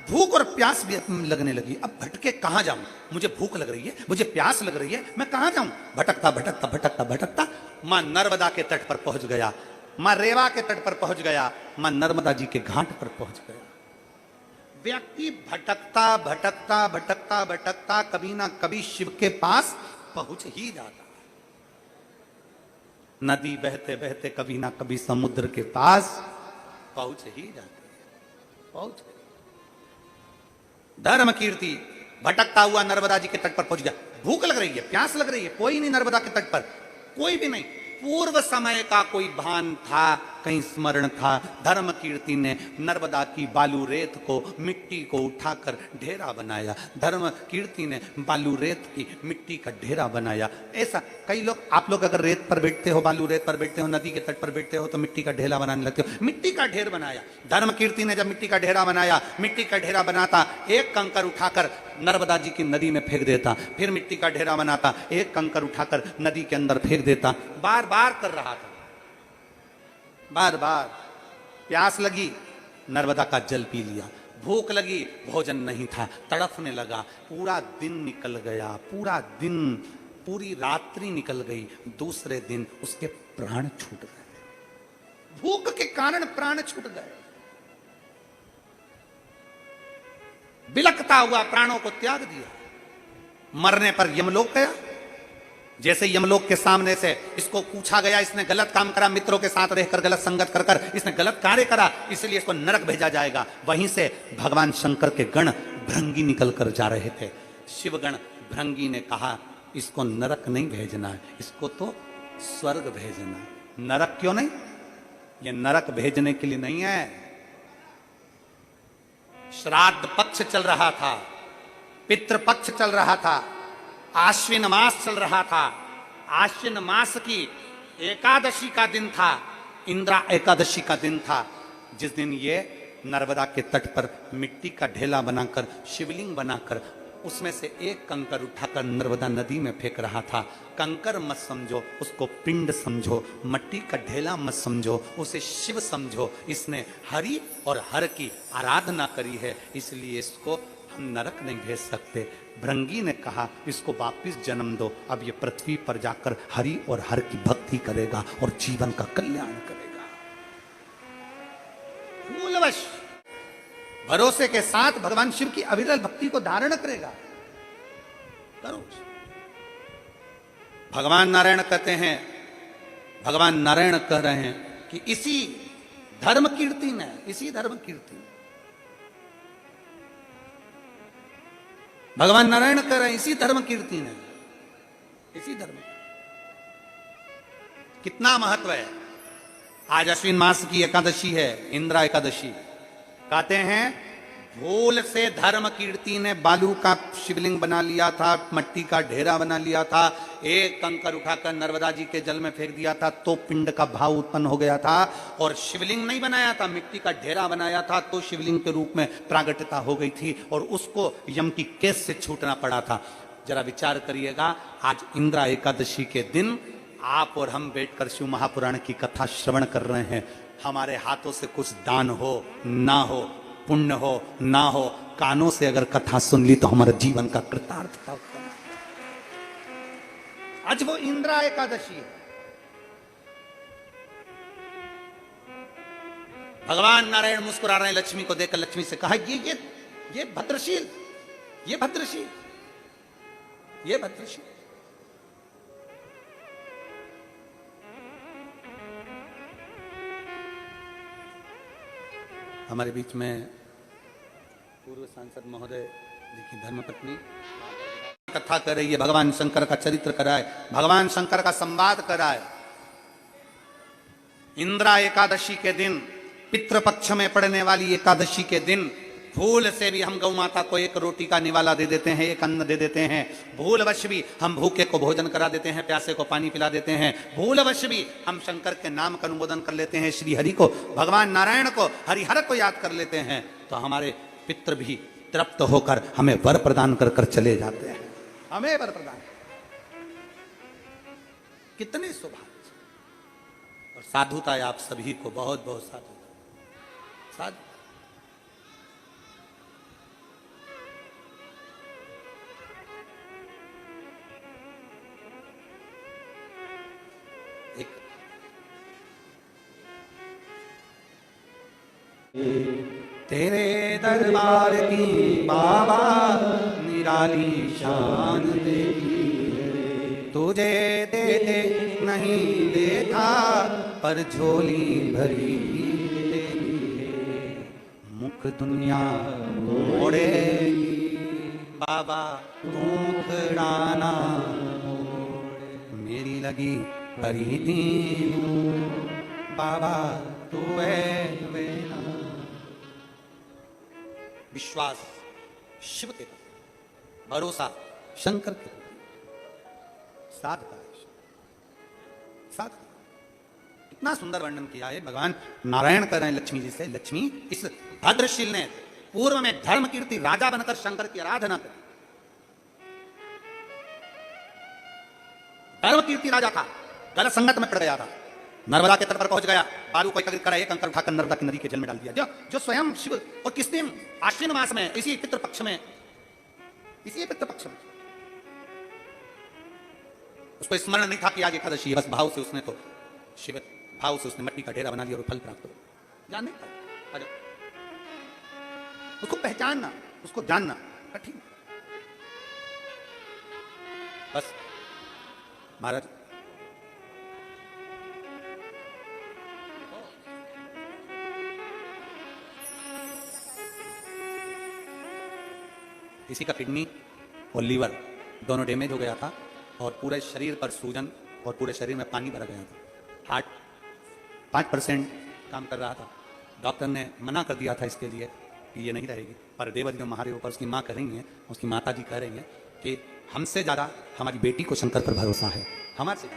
S1: भूख और प्यास भी लगने लगी। अब भटके कहां जाऊं, मुझे भूख लग रही है, मुझे प्यास लग रही है, मैं कहां जाऊं। भटकता भटकता भटकता भटकता मां नर्मदा के तट पर पहुंच गया, मां रेवा के तट पर पहुंच गया, मां नर्मदा जी के घाट पर पहुंच गया। व्यक्ति भटकता भटकता भटकता भटकता कभी ना कभी शिव के पास पहुंच ही जाता। नदी बहते बहते कभी ना कभी समुद्र के पास पहुंच ही जाते हैं, पहुंच गए। धर्म कीर्ति भटकता हुआ नर्मदा जी के तट पर पहुंच गया। भूख लग रही है, प्यास लग रही है, कोई नहीं नर्मदा के तट पर, कोई भी नहीं। पूर्व समय का कोई भान था, कहीं स्मरण था। धर्म कीर्ति ने नर्मदा की बालू रेत को, मिट्टी को उठाकर ढेरा बनाया। धर्म कीर्ति ने बालू रेत की मिट्टी का ढेरा बनाया। ऐसा कई लोग, आप लोग अगर रेत पर बैठते हो, बालू रेत पर बैठते हो, नदी के तट पर बैठते हो, तो मिट्टी का ढेरा बनाने लगते हो। मिट्टी का ढेर बनाया। धर्म कीर्ति ने जब मिट्टी का ढेरा बनाया, मिट्टी का ढेरा बनाता, एक कंकर उठाकर नर्मदा जी की नदी में फेंक देता, फिर मिट्टी का ढेरा बनाता, एक कंकर उठाकर नदी के अंदर फेंक देता। बार बार कर रहा था, बार बार। प्यास लगी, नर्मदा का जल पी लिया। भूख लगी, भोजन नहीं था, तड़फने लगा। पूरा दिन निकल गया, पूरा दिन, पूरी रात्रि निकल गई। दूसरे दिन उसके प्राण छूट गए, भूख के कारण प्राण छूट गए। बिलखता हुआ प्राणों को त्याग दिया। मरने पर यमलोक गया। जैसे यमलोक के सामने से इसको पूछा गया, इसने गलत काम करा, मित्रों के साथ रहकर गलत संगत कर कर इसने गलत कार्य करा, इसलिए इसको नरक भेजा जाएगा। वहीं से भगवान शंकर के गण भृंगी निकल कर जा रहे थे। शिवगण भृंगी ने कहा, इसको नरक नहीं भेजना है, इसको तो स्वर्ग भेजना। नरक क्यों नहीं? ये नरक भेजने के लिए नहीं है। श्राद्ध पक्ष चल रहा था, पितृ पक्ष चल रहा था, आश्विन मास चल रहा था। आश्विन मास की एकादशी का दिन था, इंद्रा एकादशी का दिन था, जिस दिन ये नर्मदा के तट पर मिट्टी का ढेला बनाकर, शिवलिंग बनाकर, उसमें से एक कंकर उठाकर नर्मदा नदी में फेंक रहा था। कंकर मत समझो, उसको पिंड समझो, मट्टी का ढेला मत समझो, उसे शिव समझो। इसने हरि और हर की आराधना करी है, इसलिए इसको हम नरक नहीं भेज सकते। भृंगी ने कहा, इसको वापिस जन्म दो, अब ये पृथ्वी पर जाकर हरि और हर की भक्ति करेगा और जीवन का कल्याण करेगा। मूलवश भरोसे के साथ भगवान शिव की अविरल भक्ति को धारण करेगा। करो। भगवान नारायण कहते हैं, भगवान नारायण कह रहे हैं कि इसी धर्म कीर्ति ने, इसी धर्म कीर्ति ने, भगवान नारायण कह रहे हैं, इसी धर्म कीर्ति ने, इसी धर्म। कितना महत्व है। आज अश्विन मास की एकादशी है, इंद्रा एकादशी। कहते हैं भूल से धर्म कीर्ति ने बालू का शिवलिंग बना लिया था, मट्टी का ढेरा बना लिया था, एक कंकर उठाकर नर्मदा जी के जल में फेंक दिया था तो पिंड का भाव उत्पन्न हो गया था। और शिवलिंग नहीं बनाया था, मिट्टी का ढेरा बनाया था तो शिवलिंग के रूप में प्रागट्यता हो गई थी और उसको यम की केस से छूटना पड़ा था। जरा विचार करिएगा, आज इंद्रा एकादशी के दिन आप और हम बैठकर शिव महापुराण की कथा श्रवण कर रहे हैं। हमारे हाथों से कुछ दान हो ना हो, पुण्य हो ना हो, कानों से अगर कथा सुन ली तो हमारे जीवन का कृतार्थता होता है। आज वो इंद्रा एकादशी है। भगवान नारायण मुस्कुरा रहे हैं, लक्ष्मी को देखकर लक्ष्मी से कहा ये भद्रशील, ये भद्रशील, ये भद्रशील। हमारे बीच में पूर्व सांसद महोदय जी की धर्मपत्नी कथा कर रही है, भगवान शंकर का चरित्र कराए, भगवान शंकर का संवाद कराए। इंद्रा एकादशी के दिन, पितृपक्ष में पड़ने वाली एकादशी के दिन भूल से भी हम गौ माता को एक रोटी का निवाला दे देते हैं, एक अन्न दे देते हैं। भूलवश भी हम भूखे को भोजन करा देते हैं, प्यासे को पानी पिला देते हैं। भूलवश भी हम शंकर के नाम का अनुमोदन कर लेते हैं, श्री हरि को, भगवान नारायण को, हरिहर को याद कर लेते हैं तो हमारे पितृ भी तृप्त होकर हमें वर प्रदान कर कर चले जाते हैं। हमें वर प्रदान, कितने सौभाग्य और साधुता है आप सभी को, बहुत बहुत साधुता। साधु तेरे दरबार की बाबा निराली शान तेरी, तुझे देते नहीं देखा पर झोली भरी तेरी, मुख दुनिया मोड़ेगी बाबा मुखड़ाना, मेरी लगी परी दीन बाबा तू है। विश्वास शिव के प्रति, भरोसा शंकर के प्रति, साधका साधका। इतना सुंदर वर्णन किया है भगवान नारायण कर रहे हैं लक्ष्मी जी से, लक्ष्मी इस भद्रशील ने पूर्व में धर्म कीर्ति राजा बनकर शंकर की आराधना करी। धर्म कीर्ति राजा था, गलत संगत में पड़ गया था, नर्मदा के तट पर पहुंच गया, बालू को एकत्रित करा, एक कंकर उठाकर नर्मदा की नदी के जल में डाल दिया, जो स्वयं शिव। और किस दिन? आश्विन मास में, इसी पितृपक्ष में, इसी पितृपक्ष में। उसको स्मरण नहीं था कि आज एकादशी है, बस भाव से उसने तो शिव भाव से उसने मट्टी का ढेरा बना दिया और फल प्राप्त हो। जान नहीं था, उसको पहचानना, उसको जानना कठिन। बस महाराज किसी का किडनी और लीवर दोनों डैमेज हो गया था और पूरे शरीर पर सूजन और पूरे शरीर में पानी भरा गया था। हार्ट 5% काम कर रहा था। डॉक्टर ने मना कर दिया था इसके लिए कि ये नहीं रहेगी, पर देवर जो हमारे ऊपर उसकी माँ कह रही हैं, उसकी माता जी कह रही हैं कि हमसे ज़्यादा हमारी बेटी को शंकर पर भरोसा है, हमारे से।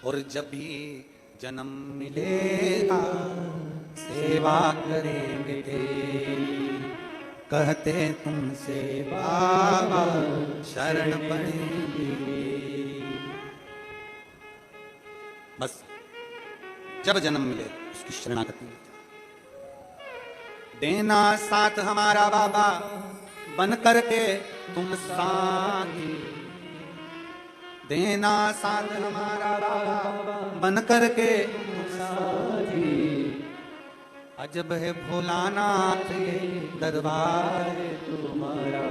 S1: और जब भी जन्म मिलेगा सेवा करेंगे तेरी, कहते तुमसे बाबा शरण पड़ेंगे। बस जब जन्म मिले उसकी शरणागति देना साथ हमारा बाबा, बन करके तुम साथी, देना साथ हमारा बाबा, बन करके तुम साथी। अजब है भोलानाथ ये दरबार तुम्हारा,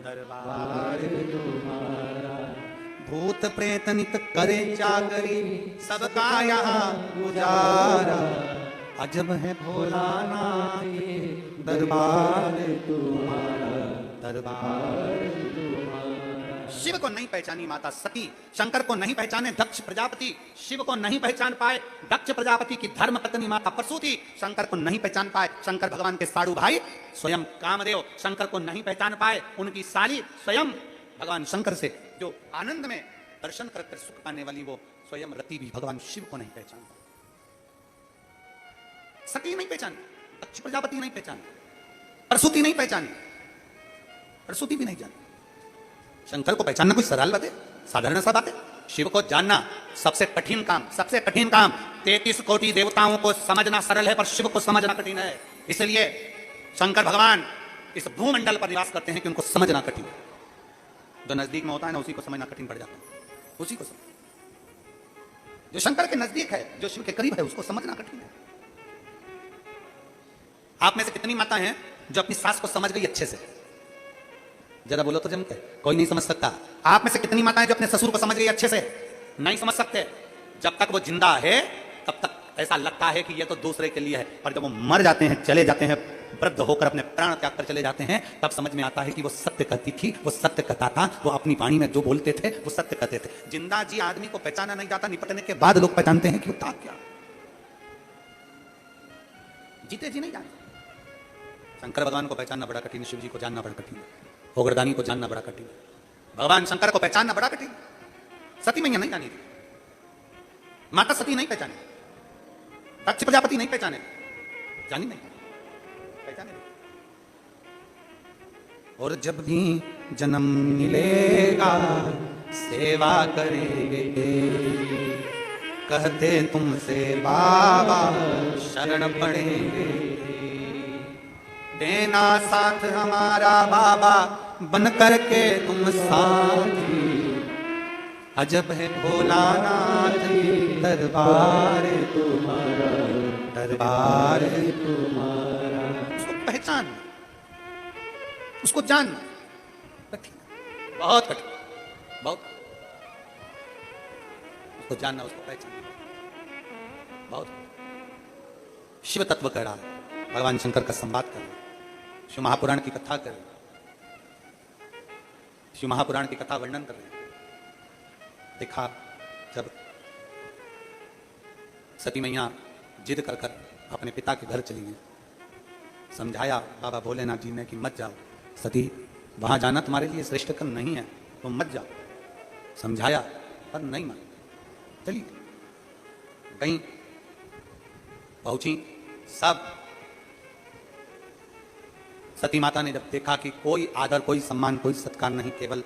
S1: दरबार तुम्हारा। भूत प्रेत नित करे चाकरी, सबका यहाँ गुजारा। अजब है भोलानाथ ये दरबार तुम्हारा, दरबार तुम्हारा। शिव को नहीं पहचानी माता सती, शंकर को नहीं पहचाने दक्ष प्रजापति, शिव को नहीं पहचान पाए दक्ष प्रजापति की धर्म पत्नी माता प्रसूति, शंकर को नहीं पहचान पाए शंकर भगवान के साड़ू भाई स्वयं कामदेव, शंकर को नहीं पहचान पाए उनकी साली स्वयं भगवान शंकर से जो आनंद में दर्शन कर सुख पाने वाली वो स्वयं रति भी भगवान शिव को नहीं पहचान पाए। सती नहीं पहचानी, दक्ष प्रजापति नहीं पहचानी, प्रसूति नहीं पहचानी, प्रसूति भी नहीं जानी। शंकर को पहचानना कोई सरल बात है, साधारण सा बात है। शिव को जानना सबसे कठिन काम, सबसे कठिन काम। 33 कोटि देवताओं को समझना सरल है पर शिव को समझना कठिन है। इसलिए शंकर भगवान इस भूमंडल पर निवास करते हैं कि उनको समझना कठिन है। जो नजदीक में होता है ना उसी को समझना कठिन पड़ जाता है, उसी को समझ। जो शंकर के नजदीक है, जो शिव के करीब है, उसको समझना कठिन है। आप में से कितनी माता हैं जो अपनी सास को समझ गई अच्छे से? जरा बोलो तो जमके, कोई नहीं समझ सकता। आप में से कितनी माताएं जो अपने ससुर को समझ गई अच्छे से? नहीं समझ सकते। जब तक वो जिंदा है तब तक ऐसा लगता है कि ये तो दूसरे के लिए है, पर जब वो मर जाते हैं, चले जाते हैं, वृद्ध होकर अपने प्राण त्याग कर चले जाते हैं, तब समझ में आता है कि वो सत्य कहती थी, वो सत्य कहता था, वो अपनी वाणी में जो बोलते थे वो सत्य कहते थे। जिंदा जी आदमी को पहचाना नहीं जाता, निपटने के बाद लोग पहचानते हैं कि वो था क्या। जीते जी नहीं जानते। शंकर भगवान को पहचानना बड़ा कठिन, शिव जी को जानना बड़ा कठिन, ओगरदानी को जानना बड़ा कठिन, भगवान शंकर को पहचानना बड़ा कठिन। सती मैया नहीं जानी थी, माता सती नहीं पहचानी, दक्ष प्रजापति नहीं पहचाने, जानी नहीं पहचाने नहीं। और जब भी जन्म मिलेगा सेवा करेंगे, कहते तुमसे बाबा शरण पड़ेंगे, देना साथ हमारा बाबा बन करके तुम साथी, अजब है भोलानाथ दरबार तुम्हारा, दरबार तुम्हारा। उसको पहचान, उसको जान कठिन, बहुत कठिन, बहुत। उसको जानना, उसको पहचानना बहुत। शिव तत्व कह रहा है, भगवान शंकर का संवाद कर, शिव महापुराण की कथा कर, शिव महापुराण की कथा वर्णन कर रहे हैं। देखा जब सती मैया जिद कर कर अपने पिता के घर चली गई, समझाया बाबा भोलेनाथ जी ने कि मत जाओ सती, वहां जाना तुम्हारे लिए श्रेष्ठ कर्म नहीं है, तुम मत जाओ। समझाया पर नहीं मान, चली कहीं पहुंची। सब सती माता ने जब देखा कि कोई आदर, कोई सम्मान, कोई सत्कार नहीं, केवल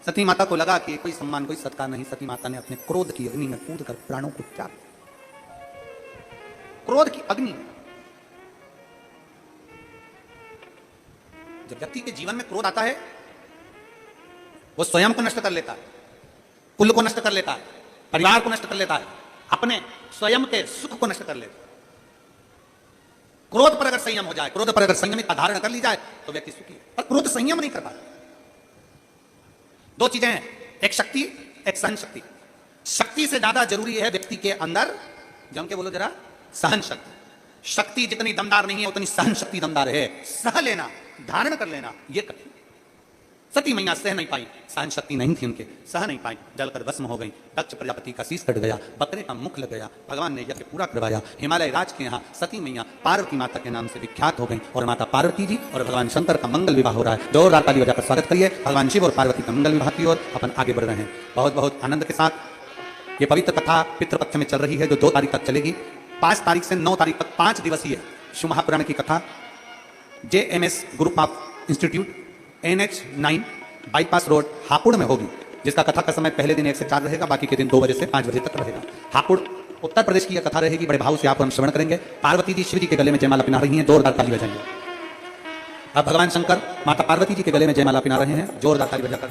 S1: सती माता को लगा कि कोई सम्मान, कोई सत्कार नहीं, सती माता ने अपने क्रोध की अग्नि में कूद कर प्राणों को त्याग दिया। क्रोध की अग्नि में, जब व्यक्ति के जीवन में क्रोध आता है वो स्वयं को नष्ट कर लेता है, कुल को नष्ट कर लेता है, परिवार को नष्ट कर लेता है, अपने स्वयं के सुख को नष्ट कर लेता है। क्रोध पर अगर संयम हो जाए, क्रोध पर अगर संयमित धारण कर ली जाए तो व्यक्ति सुखी है, पर क्रोध संयम नहीं कर पाता। दो चीजें हैं, एक शक्ति, एक सहन शक्ति। शक्ति से ज्यादा जरूरी है व्यक्ति के अंदर, जम के बोलो जरा, सहन शक्ति। शक्ति जितनी दमदार नहीं है उतनी सहन शक्ति दमदार है। सह लेना, धारण कर लेना, यह कठिन। सती मैया सह नहीं पाई, सहन शक्ति नहीं थी उनके, सह नहीं पाई, जलकर भस्म हो गई। दक्ष प्रजापति का शीश कट गया, बकरे का मुख लग गया, भगवान ने यज्ञ पूरा करवाया। हिमालय राज के यहाँ सती मैया पार्वती माता के नाम से विख्यात हो गई और माता पार्वती जी और भगवान शंकर का मंगल विवाह हो रहा है। जोरदार ताली बजाकर स्वागत करिए भगवान शिव और पार्वती का मंगल विवाह की ओर अपन आगे बढ़ रहे हैं बहुत बहुत आनंद के साथ। ये पवित्र कथा पितृपक्ष में चल रही है जो 2 तारीख तक चलेगी। 5 तारीख से 9 तारीख तक 5 दिवसीय शिव महापुराण की कथा JMS group of institute NH9 bypass road Hapur में होगी, जिसका कथा का समय पहले दिन 1 से 4 रहेगा, बाकी के दिन 2 बजे से 5 बजे तक रहेगा। हापुड़ उत्तर प्रदेश की यह कथा रहेगी। बड़े भाव से आप हम श्रवण करेंगे। पार्वती जी शिव जी के गले में जयमाला पिना रही हैं, जोरदार ताली बजाएंगे। अब भगवान शंकर माता पार्वती जी के गले में जयमाला पिना रहे हैं, जोरदार ताली बजाकर।